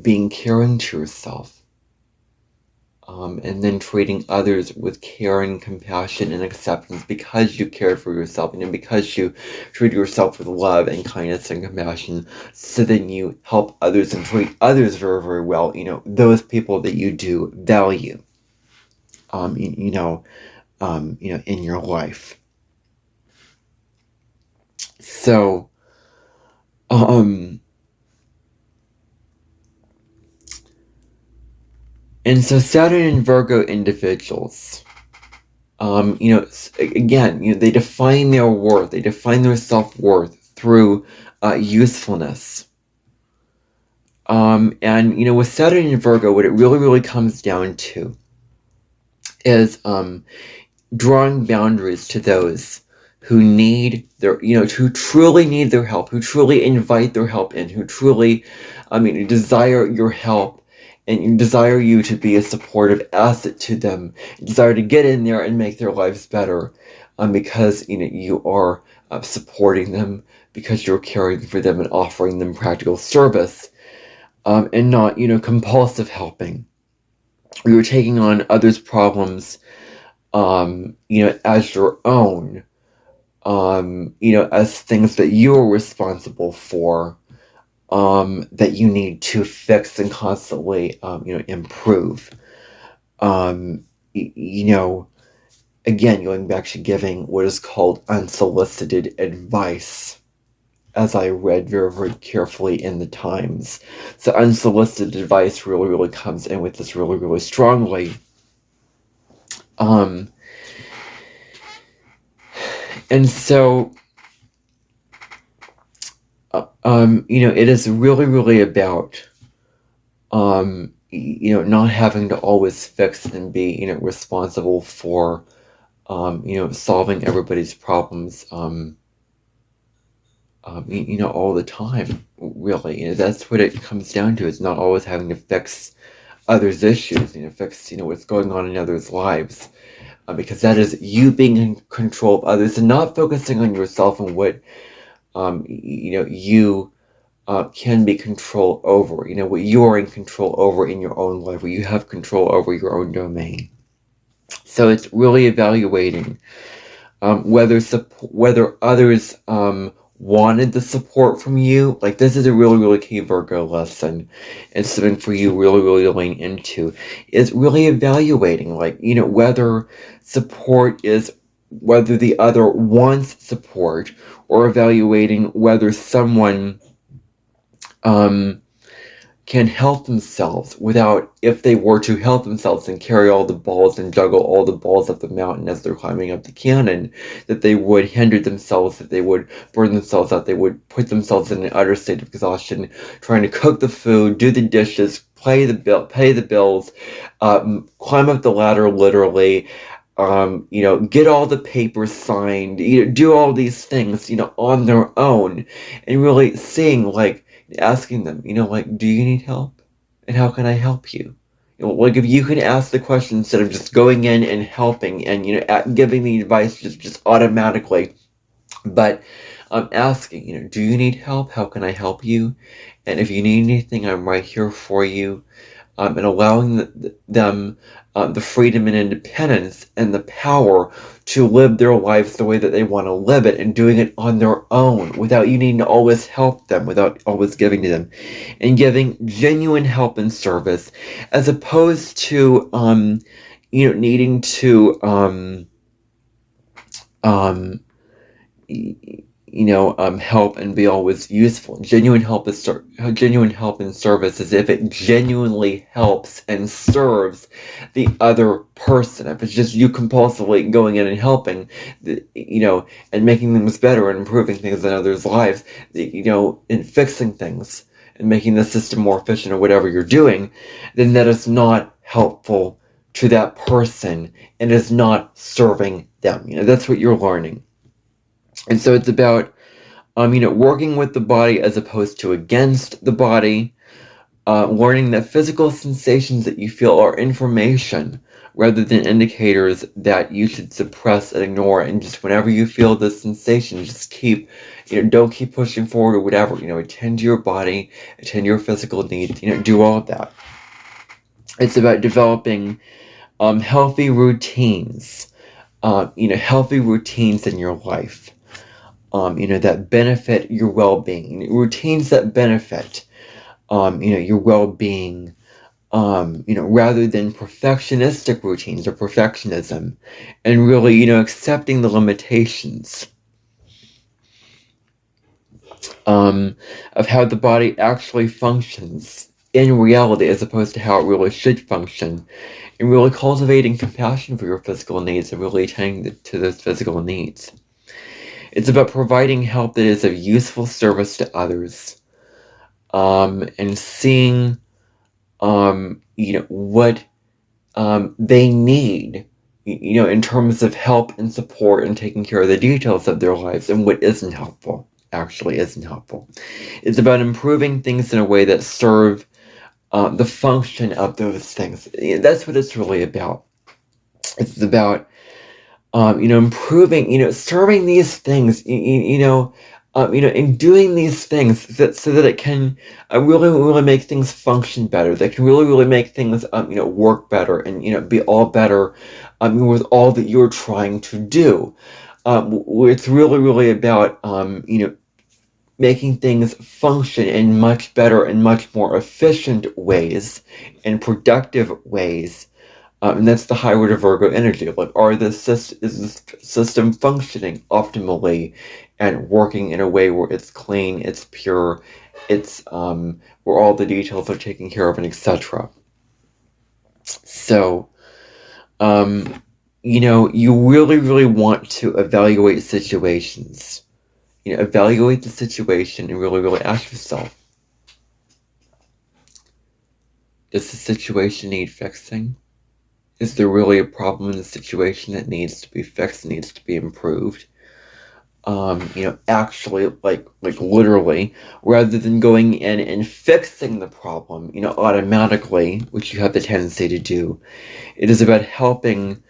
being caring to yourself. And then treating others with care and compassion and acceptance because you cared for yourself, and because you treat yourself with love and kindness and compassion. So then you help others and treat others very, very well. Those people that you do value. In your life. So, and so Saturn and Virgo individuals, again, they define their worth, they define their self-worth through usefulness. And, with Saturn and Virgo, what it really, really comes down to is drawing boundaries to those who need their, who truly need their help, who truly invite their help in, who truly, desire your help, and desire you to be a supportive asset to them, desire to get in there and make their lives better, because, you are supporting them, because you're caring for them and offering them practical service, and not, compulsive helping. You're taking on others' problems, as your own, as things that you're responsible for, that you need to fix and constantly, improve. Um, again, going back to giving what is called unsolicited advice, as I read very, very carefully in the Times. So unsolicited advice really, really comes in with this really, really strongly. And so, it is really, really about, not having to always fix and be, responsible for, solving everybody's problems, all the time, really. That's what it comes down to. It's not always having to fix others' issues, fix, what's going on in others' lives. Because that is you being in control of others and not focusing on yourself and what, you can be control over, what you are in control over in your own life, where you have control over your own domain. So it's really evaluating whether others wanted the support from you. Like, this is a really, really key Virgo lesson, and something for you really, really to lean into, is really evaluating, like, whether the other wants support, or evaluating whether someone can help themselves if they were to help themselves and carry all the balls and juggle all the balls up the mountain as they're climbing up the cannon, that they would hinder themselves, that they would burn themselves out, they would put themselves in an utter state of exhaustion, trying to cook the food, do the dishes, pay the bills, climb up the ladder literally, get all the papers signed, do all these things, on their own, and really seeing, like, asking them, like, do you need help? And how can I help you? Like if you can ask the question instead of just going in and helping and giving the advice just automatically, but asking, do you need help? How can I help you? And if you need anything, I'm right here for you. And allowing them the freedom and independence and the power to live their lives the way that they want to live it, and doing it on their own without you needing to always help them, without always giving to them, and giving genuine help and service, as opposed to needing to um, help and be always useful. Genuine help and service is if it genuinely helps and serves the other person. If it's just you compulsively going in and helping, and making things better and improving things in others' lives, and fixing things and making the system more efficient or whatever you're doing, then that is not helpful to that person and is not serving them. That's what you're learning. And so it's about, working with the body as opposed to against the body, learning that physical sensations that you feel are information rather than indicators that you should suppress and ignore. And just whenever you feel the sensation, just don't keep pushing forward or whatever. Attend to your body, attend to your physical needs. Do all of that. It's about developing healthy routines. Healthy routines in your life. That benefit your well-being, routines that benefit, your well-being, rather than perfectionistic routines or perfectionism, and really, accepting the limitations, of how the body actually functions in reality, as opposed to how it really should function, and really cultivating compassion for your physical needs and really attending to those physical needs. It's about providing help that is of useful service to others, and seeing, what they need, in terms of help and support and taking care of the details of their lives, and what actually isn't helpful. It's about improving things in a way that serve the function of those things. That's what it's really about. It's about improving, serving these things, and doing these things so that it can really, really make things function better. That can really, really make things, work better and, be all better, with all that you're trying to do. It's really, really about, making things function in much better and much more efficient ways and productive ways. And that's the high root of Virgo energy. Like, is the system functioning optimally and working in a way where it's clean, it's pure, it's where all the details are taken care of, and etc. So, you really, really want to evaluate situations. Evaluate the situation and really, really ask yourself, does the situation need fixing? Is there really a problem in the situation that needs to be fixed, needs to be improved? Actually, like literally, rather than going in and fixing the problem, automatically, which you have the tendency to do. It is about helping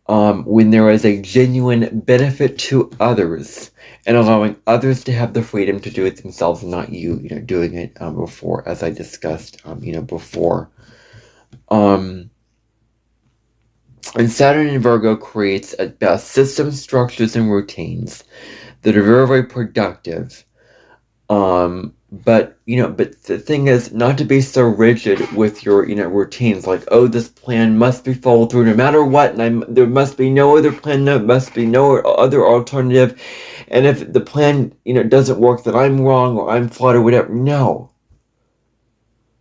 when there is a genuine benefit to others, and allowing others to have the freedom to do it themselves, and not you, doing it before, as I discussed, before. And Saturn in Virgo creates at best systems, structures, and routines that are very, very productive. But the thing is not to be so rigid with your, routines. Like, oh, this plan must be followed through no matter what, and there must be no other plan, there must be no other alternative. And if the plan, doesn't work, then I'm wrong or I'm flawed or whatever. No.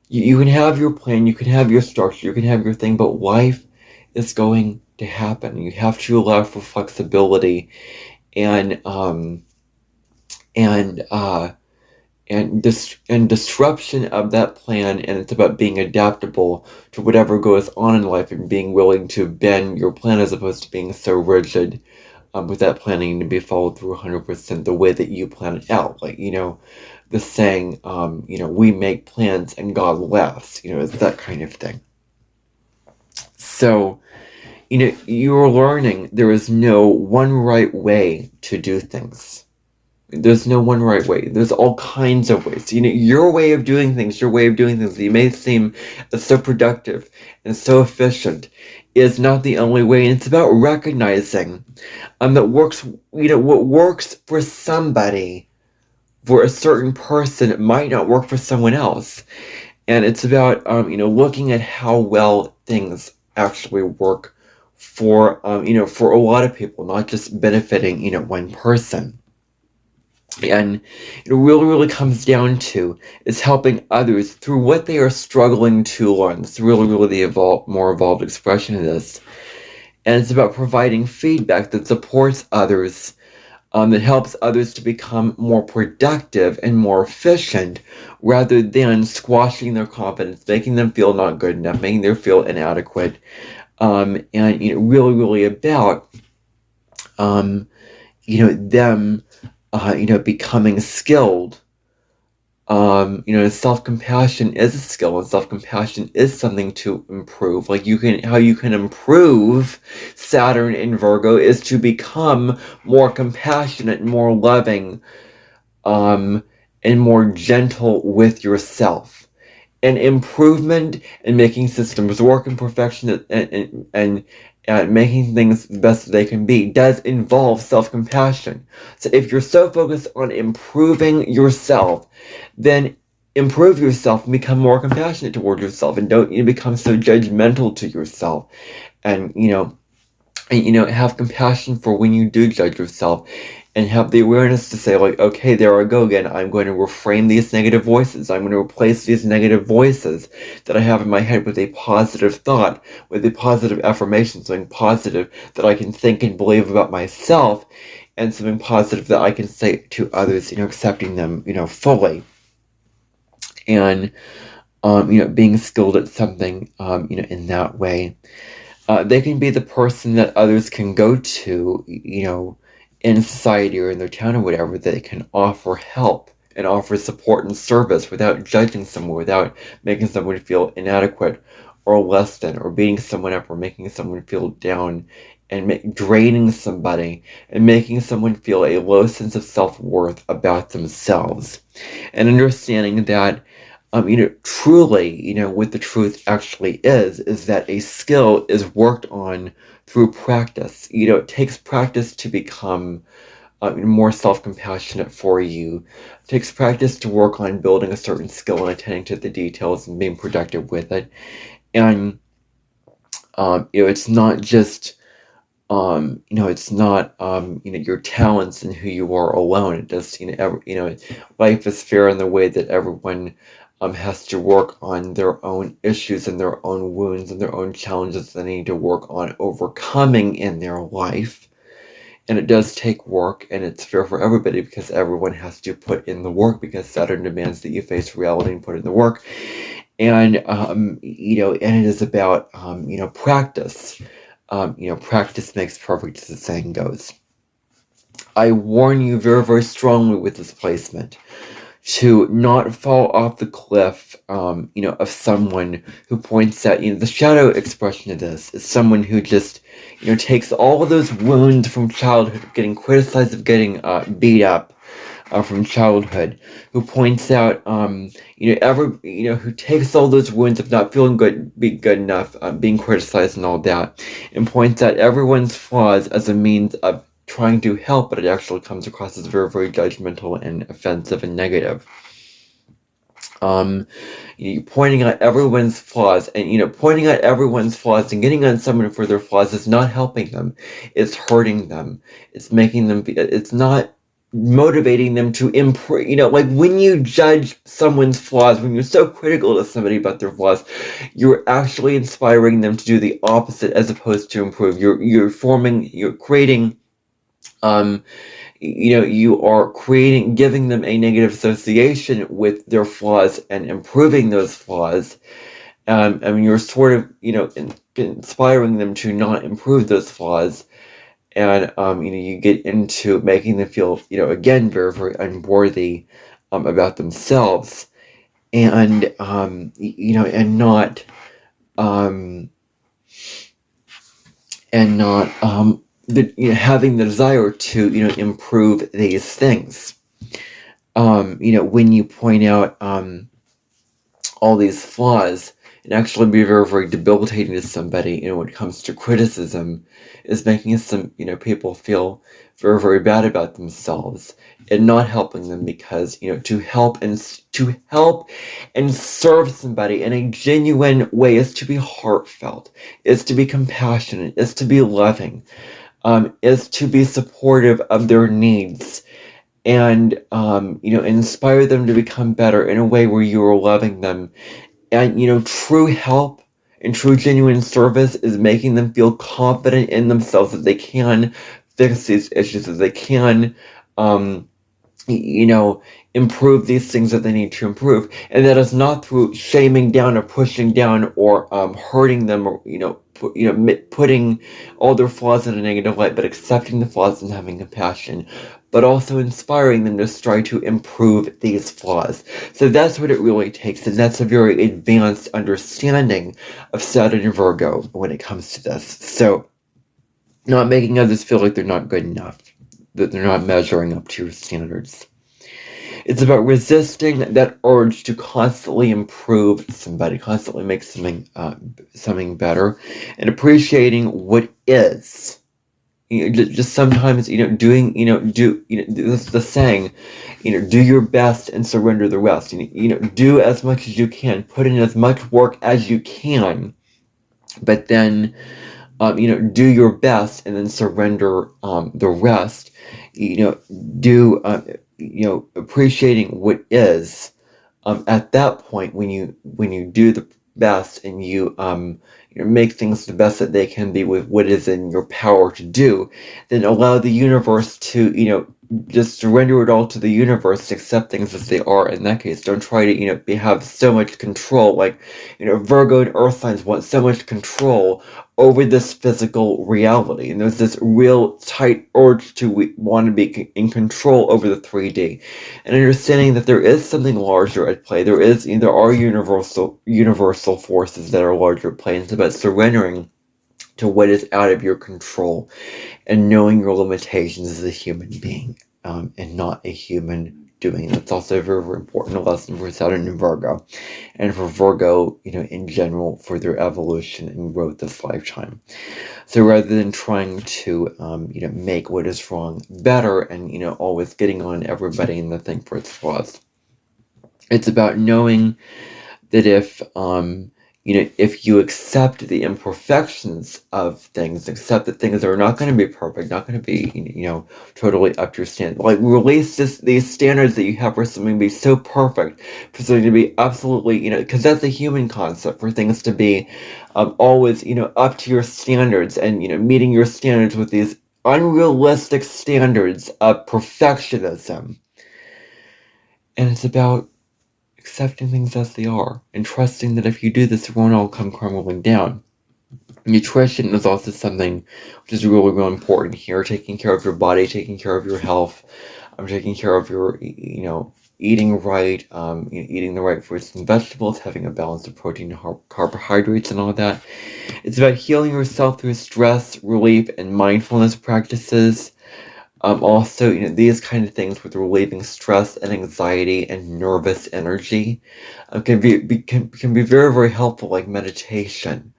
You can have your plan, you can have your structure, you can have your thing, but life is going to happen. You have to allow for flexibility and disruption of that plan, and it's about being adaptable to whatever goes on in life and being willing to bend your plan, as opposed to being so rigid with that planning to be followed through 100% the way that you plan it out. Like, the saying, we make plans and God laughs, it's that kind of thing. So, you're learning there is no one right way to do things. There's no one right way. There's all kinds of ways. Your way of doing things, you may seem so productive and so efficient, is not the only way. And it's about recognizing that what works for somebody, for a certain person, it might not work for someone else. And it's about looking at how well things actually work for for a lot of people, not just benefiting one person. And it really comes down to is helping others through what they are struggling to learn. It's really the more evolved expression of this. And it's about providing feedback that supports others, that helps others to become more productive and more efficient, rather than squashing their confidence, making them feel not good enough, making them feel inadequate, and really about them becoming skilled. Self-compassion is a skill, and self-compassion is something to improve. Like how you can improve Saturn in Virgo is to become more compassionate, more loving, and more gentle with yourself. And improvement and making systems work, and perfection, and making things the best that they can be does involve self-compassion. So if you're so focused on improving yourself, then improve yourself and become more compassionate toward yourself, and don't become so judgmental to yourself. And have compassion for when you do judge yourself, and have the awareness to say, like, okay, there I go again. I'm going to reframe these negative voices. I'm going to replace these negative voices that I have in my head with a positive thought, with a positive affirmation, something positive that I can think and believe about myself, and something positive that I can say to others, accepting them, fully. And, being skilled at something, in that way. They can be the person that others can go to, in society or in their town or whatever, that can offer help and offer support and service without judging someone, without making someone feel inadequate or less than, or beating someone up, or making someone feel down, and draining somebody, and making someone feel a low sense of self-worth about themselves. And understanding that truly, what the truth actually is that a skill is worked on through practice. It takes practice to become more self-compassionate for you. It takes practice to work on building a certain skill and attending to the details and being productive with it. And, it's not just, it's not, your talents and who you are alone. It does, life is fair in the way that everyone has to work on their own issues and their own wounds and their own challenges that they need to work on overcoming in their life. And it does take work, and it's fair for everybody because everyone has to put in the work, because Saturn demands that you face reality and put in the work. And, and it is about, practice. Practice makes perfect, as the saying goes. I warn you very strongly with this placement to not fall off the cliff, of someone who points out, the shadow expression of this is someone who just, takes all of those wounds from childhood, of getting criticized, of getting beat up from childhood, who points out, who takes all those wounds of not feeling good, be good enough, being criticized and all that, and points out everyone's flaws as a means of trying to help, but it actually comes across as very judgmental and offensive and negative. Pointing out everyone's flaws, and pointing out everyone's flaws and getting on someone for their flaws is not helping them. It's hurting them. It's making them. It's not motivating them to improve. Like when you judge someone's flaws, when you're so critical of somebody about their flaws, you're actually inspiring them to do the opposite as opposed to improve. You're creating. You are giving them a negative association with their flaws and improving those flaws. You're sort of, inspiring them to not improve those flaws. And, you get into making them feel, again, very unworthy, about themselves. And, and not, and not having the desire to improve these things. When you point out all these flaws, and actually be very, very debilitating to somebody, when it comes to criticism, is making some, people feel very, very bad about themselves and not helping them, because, to help and serve somebody in a genuine way is to be heartfelt, is to be compassionate, is to be loving, is to be supportive of their needs, and inspire them to become better in a way where you are loving them. And true help and true genuine service is making them feel confident in themselves that they can fix these issues, that they can um, improve these things that they need to improve. And that is not through shaming down or pushing down or hurting them, or putting all their flaws in a negative light, but accepting the flaws and having compassion, but also inspiring them to strive to improve these flaws. So that's what it really takes, and that's a very advanced understanding of Saturn and Virgo when it comes to this. So not making others feel like they're not good enough, that they're not measuring up to your standards. It's about resisting that urge to constantly improve somebody, constantly make something better, and appreciating what is. Just sometimes, doing, this is the saying, do your best and surrender the rest. Do as much as you can, put in as much work as you can, but then, do your best and then surrender the rest. Do appreciating what is. At that point, when you do the best and you make things the best that they can be with what is in your power to do, then allow the universe to just surrender it all to the universe, accept things as they are. In that case, don't try to have so much control. Like Virgo and Earth signs want so much control over this physical reality, and there's this real tight urge to want to be in control over the 3D, and understanding that there is something larger at play. There are universal forces that are larger at play, and it's about surrendering to what is out of your control, and knowing your limitations as a human being, and not a human doing. That's also a very, very important lesson for Saturn and Virgo, and for Virgo, in general, for their evolution and growth this lifetime. So rather than trying to, make what is wrong better, and always getting on everybody and the thing for its flaws, it's about knowing that if you accept the imperfections of things, accept that things are not going to be perfect, not going to be, totally up to your standard. Like, release these standards that you have for something to be so perfect, for something to be absolutely, because that's a human concept, for things to be always, up to your standards, and, meeting your standards with these unrealistic standards of perfectionism. And it's about accepting things as they are, and trusting that if you do this, it won't all come crumbling down. Nutrition is also something which is really, really important here. Taking care of your body, taking care of your health, taking care of your, eating right, eating the right fruits and vegetables, having a balance of protein and carbohydrates and all that. It's about healing yourself through stress relief and mindfulness practices. Also, these kind of things with relieving stress and anxiety and nervous energy can be very, very helpful, like meditation,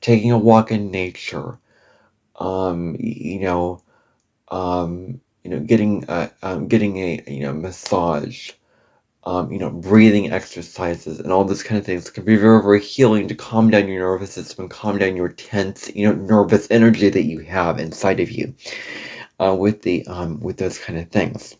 taking a walk in nature, getting a massage, breathing exercises, and all those kind of things can be very, very healing to calm down your nervous system and calm down your tense, nervous energy that you have inside of you. With those kind of things.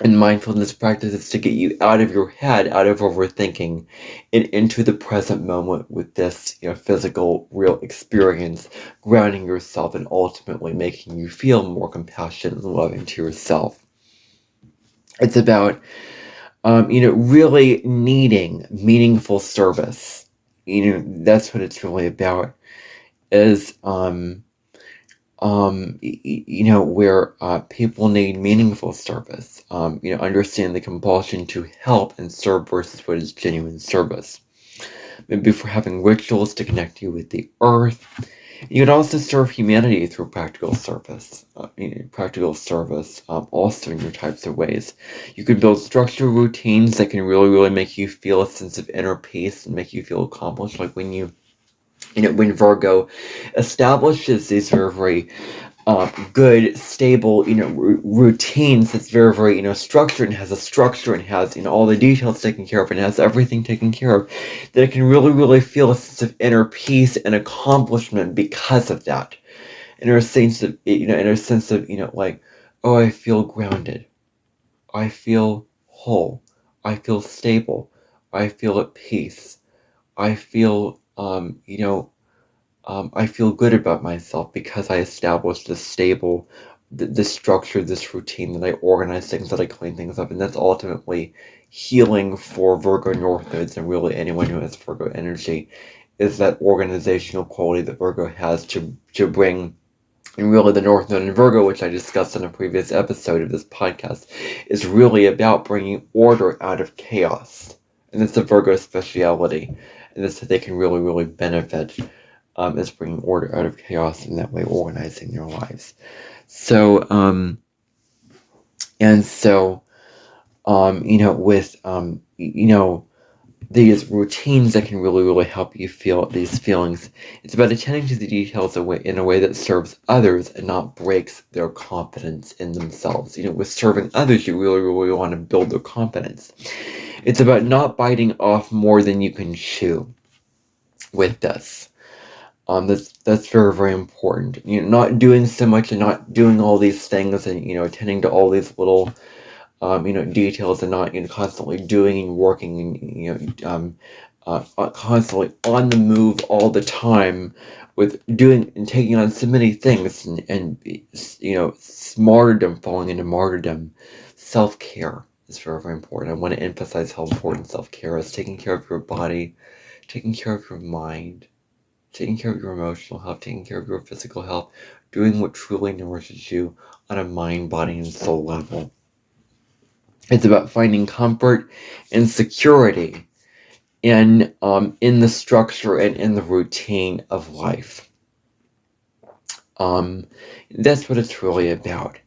And mindfulness practice is to get you out of your head, out of overthinking, and into the present moment with this, physical, real experience, grounding yourself and ultimately making you feel more compassionate and loving to yourself. It's about, really needing meaningful service. That's what it's really about. Is where people need meaningful service, understand the compulsion to help and serve versus what is genuine service. Maybe for having rituals to connect you with the earth, You can also serve humanity through practical service. Also in your types of ways. You can build structured routines that can really, really make you feel a sense of inner peace and make you feel accomplished. Like when Virgo establishes these very, very good, stable, routines that's very, very, structured and has a structure and has, all the details taken care of and has everything taken care of, that it can really, really feel a sense of inner peace and accomplishment because of that. In a sense of, like, oh, I feel grounded. I feel whole. I feel stable. I feel at peace. I feel, I feel good about myself because I established this stable, this structure, this routine, that I organize things, that I clean things up, and that's ultimately healing for Virgo North nodes and really anyone who has Virgo energy, is that organizational quality that Virgo has to bring. And really, the North Node in Virgo, which I discussed in a previous episode of this podcast, is really about bringing order out of chaos. And it's a Virgo speciality. And that's that they can really, really benefit, is bringing order out of chaos and that way organizing their lives. So, with, these routines that can really, really help you feel these feelings, it's about attending to the details in a way that serves others and not breaks their confidence in themselves. With serving others, you really, really want to build their confidence. It's about not biting off more than you can chew with this. That's very, very important. Not doing so much and not doing all these things and, attending to all these little, details and not, constantly doing and working and, constantly on the move all the time with doing and taking on so many things and martyrdom, falling into martyrdom. Self-care is very, very important. I want to emphasize how important self-care is. Taking care of your body, taking care of your mind, taking care of your emotional health, taking care of your physical health, doing what truly nourishes you on a mind, body, and soul level. It's about finding comfort and security in the structure and in the routine of life. That's what it's really about,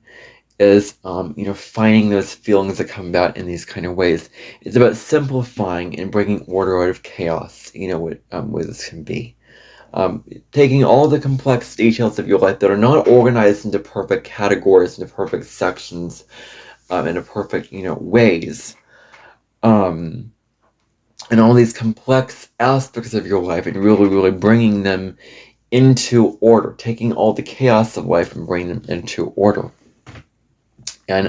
is finding those feelings that come about in these kind of ways. It's about simplifying and bringing order out of chaos, what this can be. Taking all the complex details of your life that are not organized into perfect categories, into perfect sections, into perfect, ways, and all these complex aspects of your life, and really, really bringing them into order, taking all the chaos of life and bringing them into order. And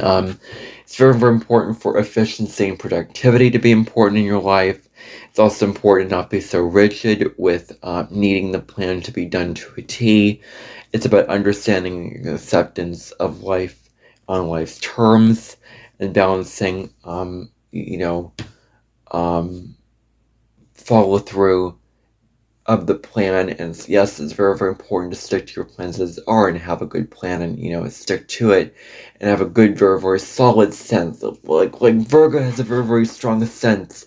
it's very, very important for efficiency and productivity to be important in your life. It's also important to not be so rigid with needing the plan to be done to a T. It's about understanding the acceptance of life on life's terms and balancing, follow through of the plan. And yes, it's very, very important to stick to your plans as are and have a good plan and stick to it and have a good, very, very solid sense of like Virgo has a very, very strong sense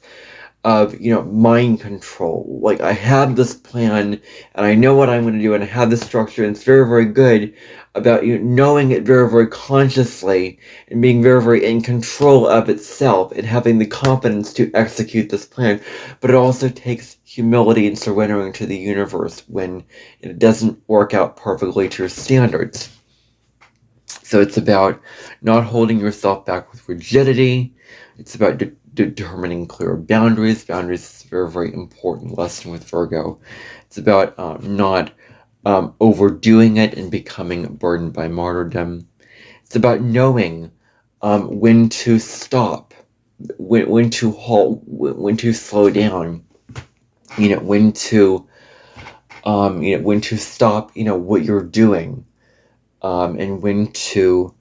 of mind control. Like, I have this plan and I know what I'm going to do and I have this structure, and it's very, very good about knowing it very, very consciously and being very, very in control of itself and having the confidence to execute this plan. But it also takes humility and surrendering to the universe when it doesn't work out perfectly to your standards. So it's about not holding yourself back with rigidity. It's about determining clear boundaries. Boundaries is a very, very important lesson with Virgo. It's about not overdoing it and becoming burdened by martyrdom. It's about knowing when to stop, when to halt, when to slow down. When to stop. What you're doing, and when to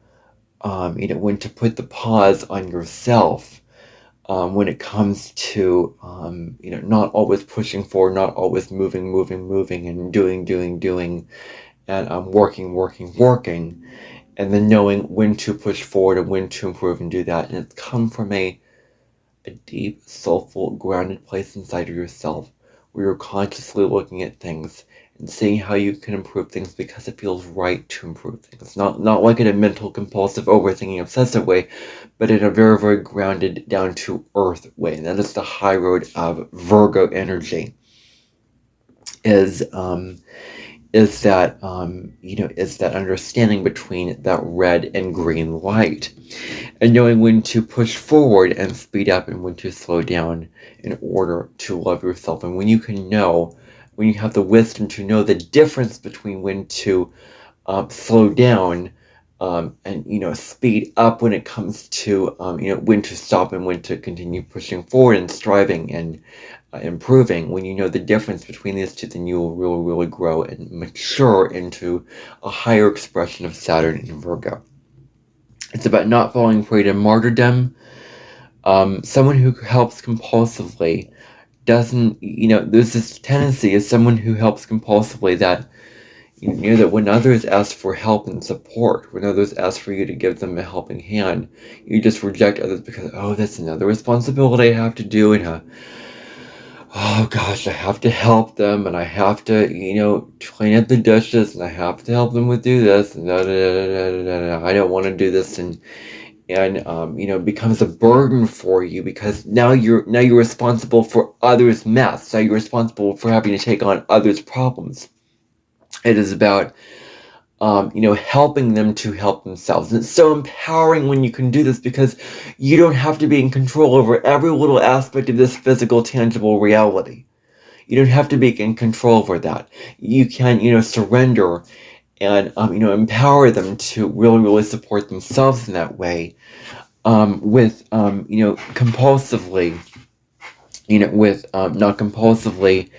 put the pause on yourself. When it comes to, not always pushing forward, not always moving, and doing, and working, and then knowing when to push forward and when to improve and do that. And it's come from a deep, soulful, grounded place inside of yourself where you're consciously looking at things and seeing how you can improve things because it feels right to improve things. Not like in a mental, compulsive, overthinking, obsessive way, but in a very, very grounded, down to earth way. And that is the high road of Virgo energy. Is that is that understanding between that red and green light, and knowing when to push forward and speed up and when to slow down in order to love yourself. And when you have the wisdom to know the difference between when to slow down and speed up when it comes to when to stop and when to continue pushing forward and striving and improving. When you know the difference between these two, then you will really, really grow and mature into a higher expression of Saturn in Virgo. It's about not falling prey to martyrdom. Someone who helps compulsively doesn't, there's this tendency as someone who helps compulsively that that when others ask for help and support, when others ask for you to give them a helping hand, you just reject others because, oh, that's another responsibility I have to do, and oh gosh, I have to help them, and I have to, clean up the dishes, and I have to help them with do this, and I don't want to do this, and it becomes a burden for you because now you're responsible for others' mess. Now you're responsible for having to take on others' problems. It is about helping them to help themselves. And it's so empowering when you can do this because you don't have to be in control over every little aspect of this physical, tangible reality. You don't have to be in control over that. You can, surrender and, empower them to really, really support themselves in that way with, compulsively, not compulsively,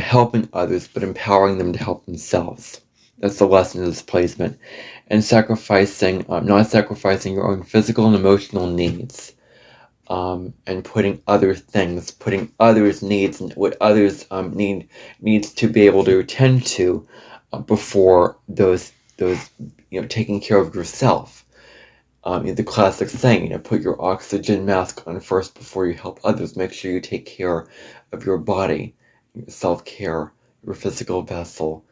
helping others, but empowering them to help themselves. That's the lesson of this placement. And not sacrificing your own physical and emotional needs, and putting others' needs and what others needs to be able to attend to before those taking care of yourself. The classic saying, put your oxygen mask on first before you help others. Make sure you take care of your body, self-care, your physical vessel.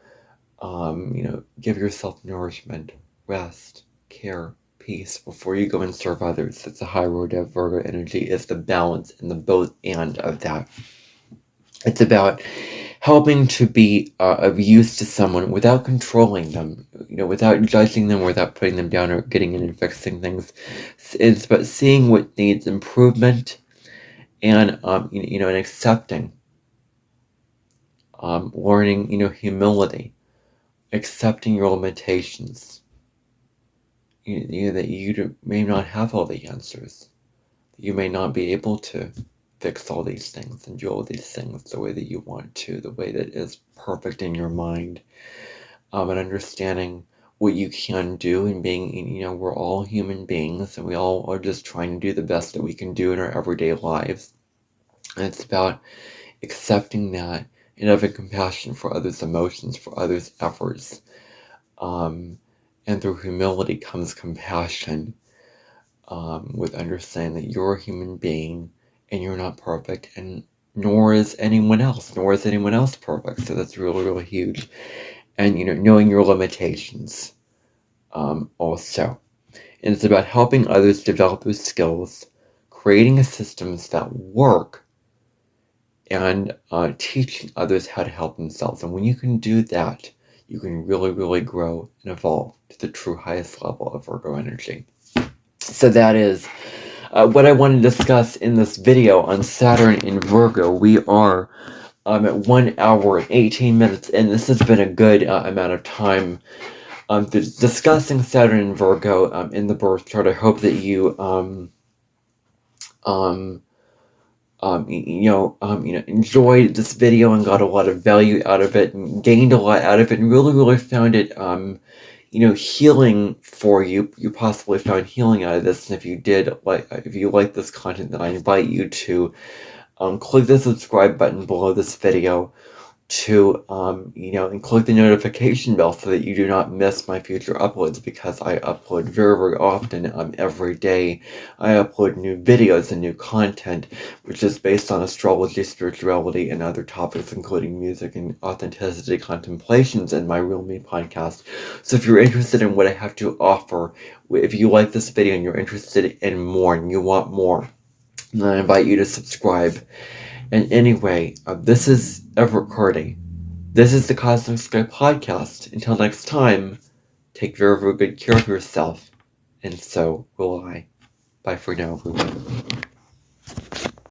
Give yourself nourishment, rest, care, peace before you go and serve others. It's a high road of Virgo energy. It's the balance and the both and of that. It's about helping to be of use to someone without controlling them, without judging them, without putting them down or getting in and fixing things. It's about seeing what needs improvement and and accepting, learning, humility, accepting your limitations. That you may not have all the answers. You may not be able to fix all these things and do all these things the way that you want to, the way that is perfect in your mind, and understanding what you can do and being, we're all human beings and we all are just trying to do the best that we can do in our everyday lives. And it's about accepting that and having compassion for others' emotions, for others' efforts. And through humility comes compassion, with understanding that you're a human being and you're not perfect, and nor is anyone else perfect. So that's really, really huge. And, knowing your limitations also. And it's about helping others develop those skills, creating systems that work, and teaching others how to help themselves. And when you can do that, you can really, really grow and evolve to the true highest level of Virgo energy. So that is what I want to discuss in this video on Saturn in Virgo. We are at 1 hour and 18 minutes, and this has been a good amount of time discussing Saturn in Virgo in the birth chart. I hope that you enjoyed this video and got a lot of value out of it and gained a lot out of it and really, really found it, healing for you. You possibly found healing out of this. And if you like this content, then I invite you to click the subscribe button below this video, to, and click the notification bell so that you do not miss my future uploads, because I upload very, very often. Every day I upload new videos and new content, which is based on astrology, spirituality, and other topics, including music and authenticity contemplations in my Real Me podcast. So if you're interested in what I have to offer, if you like this video and you're interested in more and you want more, then I invite you to subscribe. And anyway, this is Everett Cordy. This is the Cosmic Sky Podcast. Until next time, take very, very good care of yourself. And so will I. Bye for now, everyone.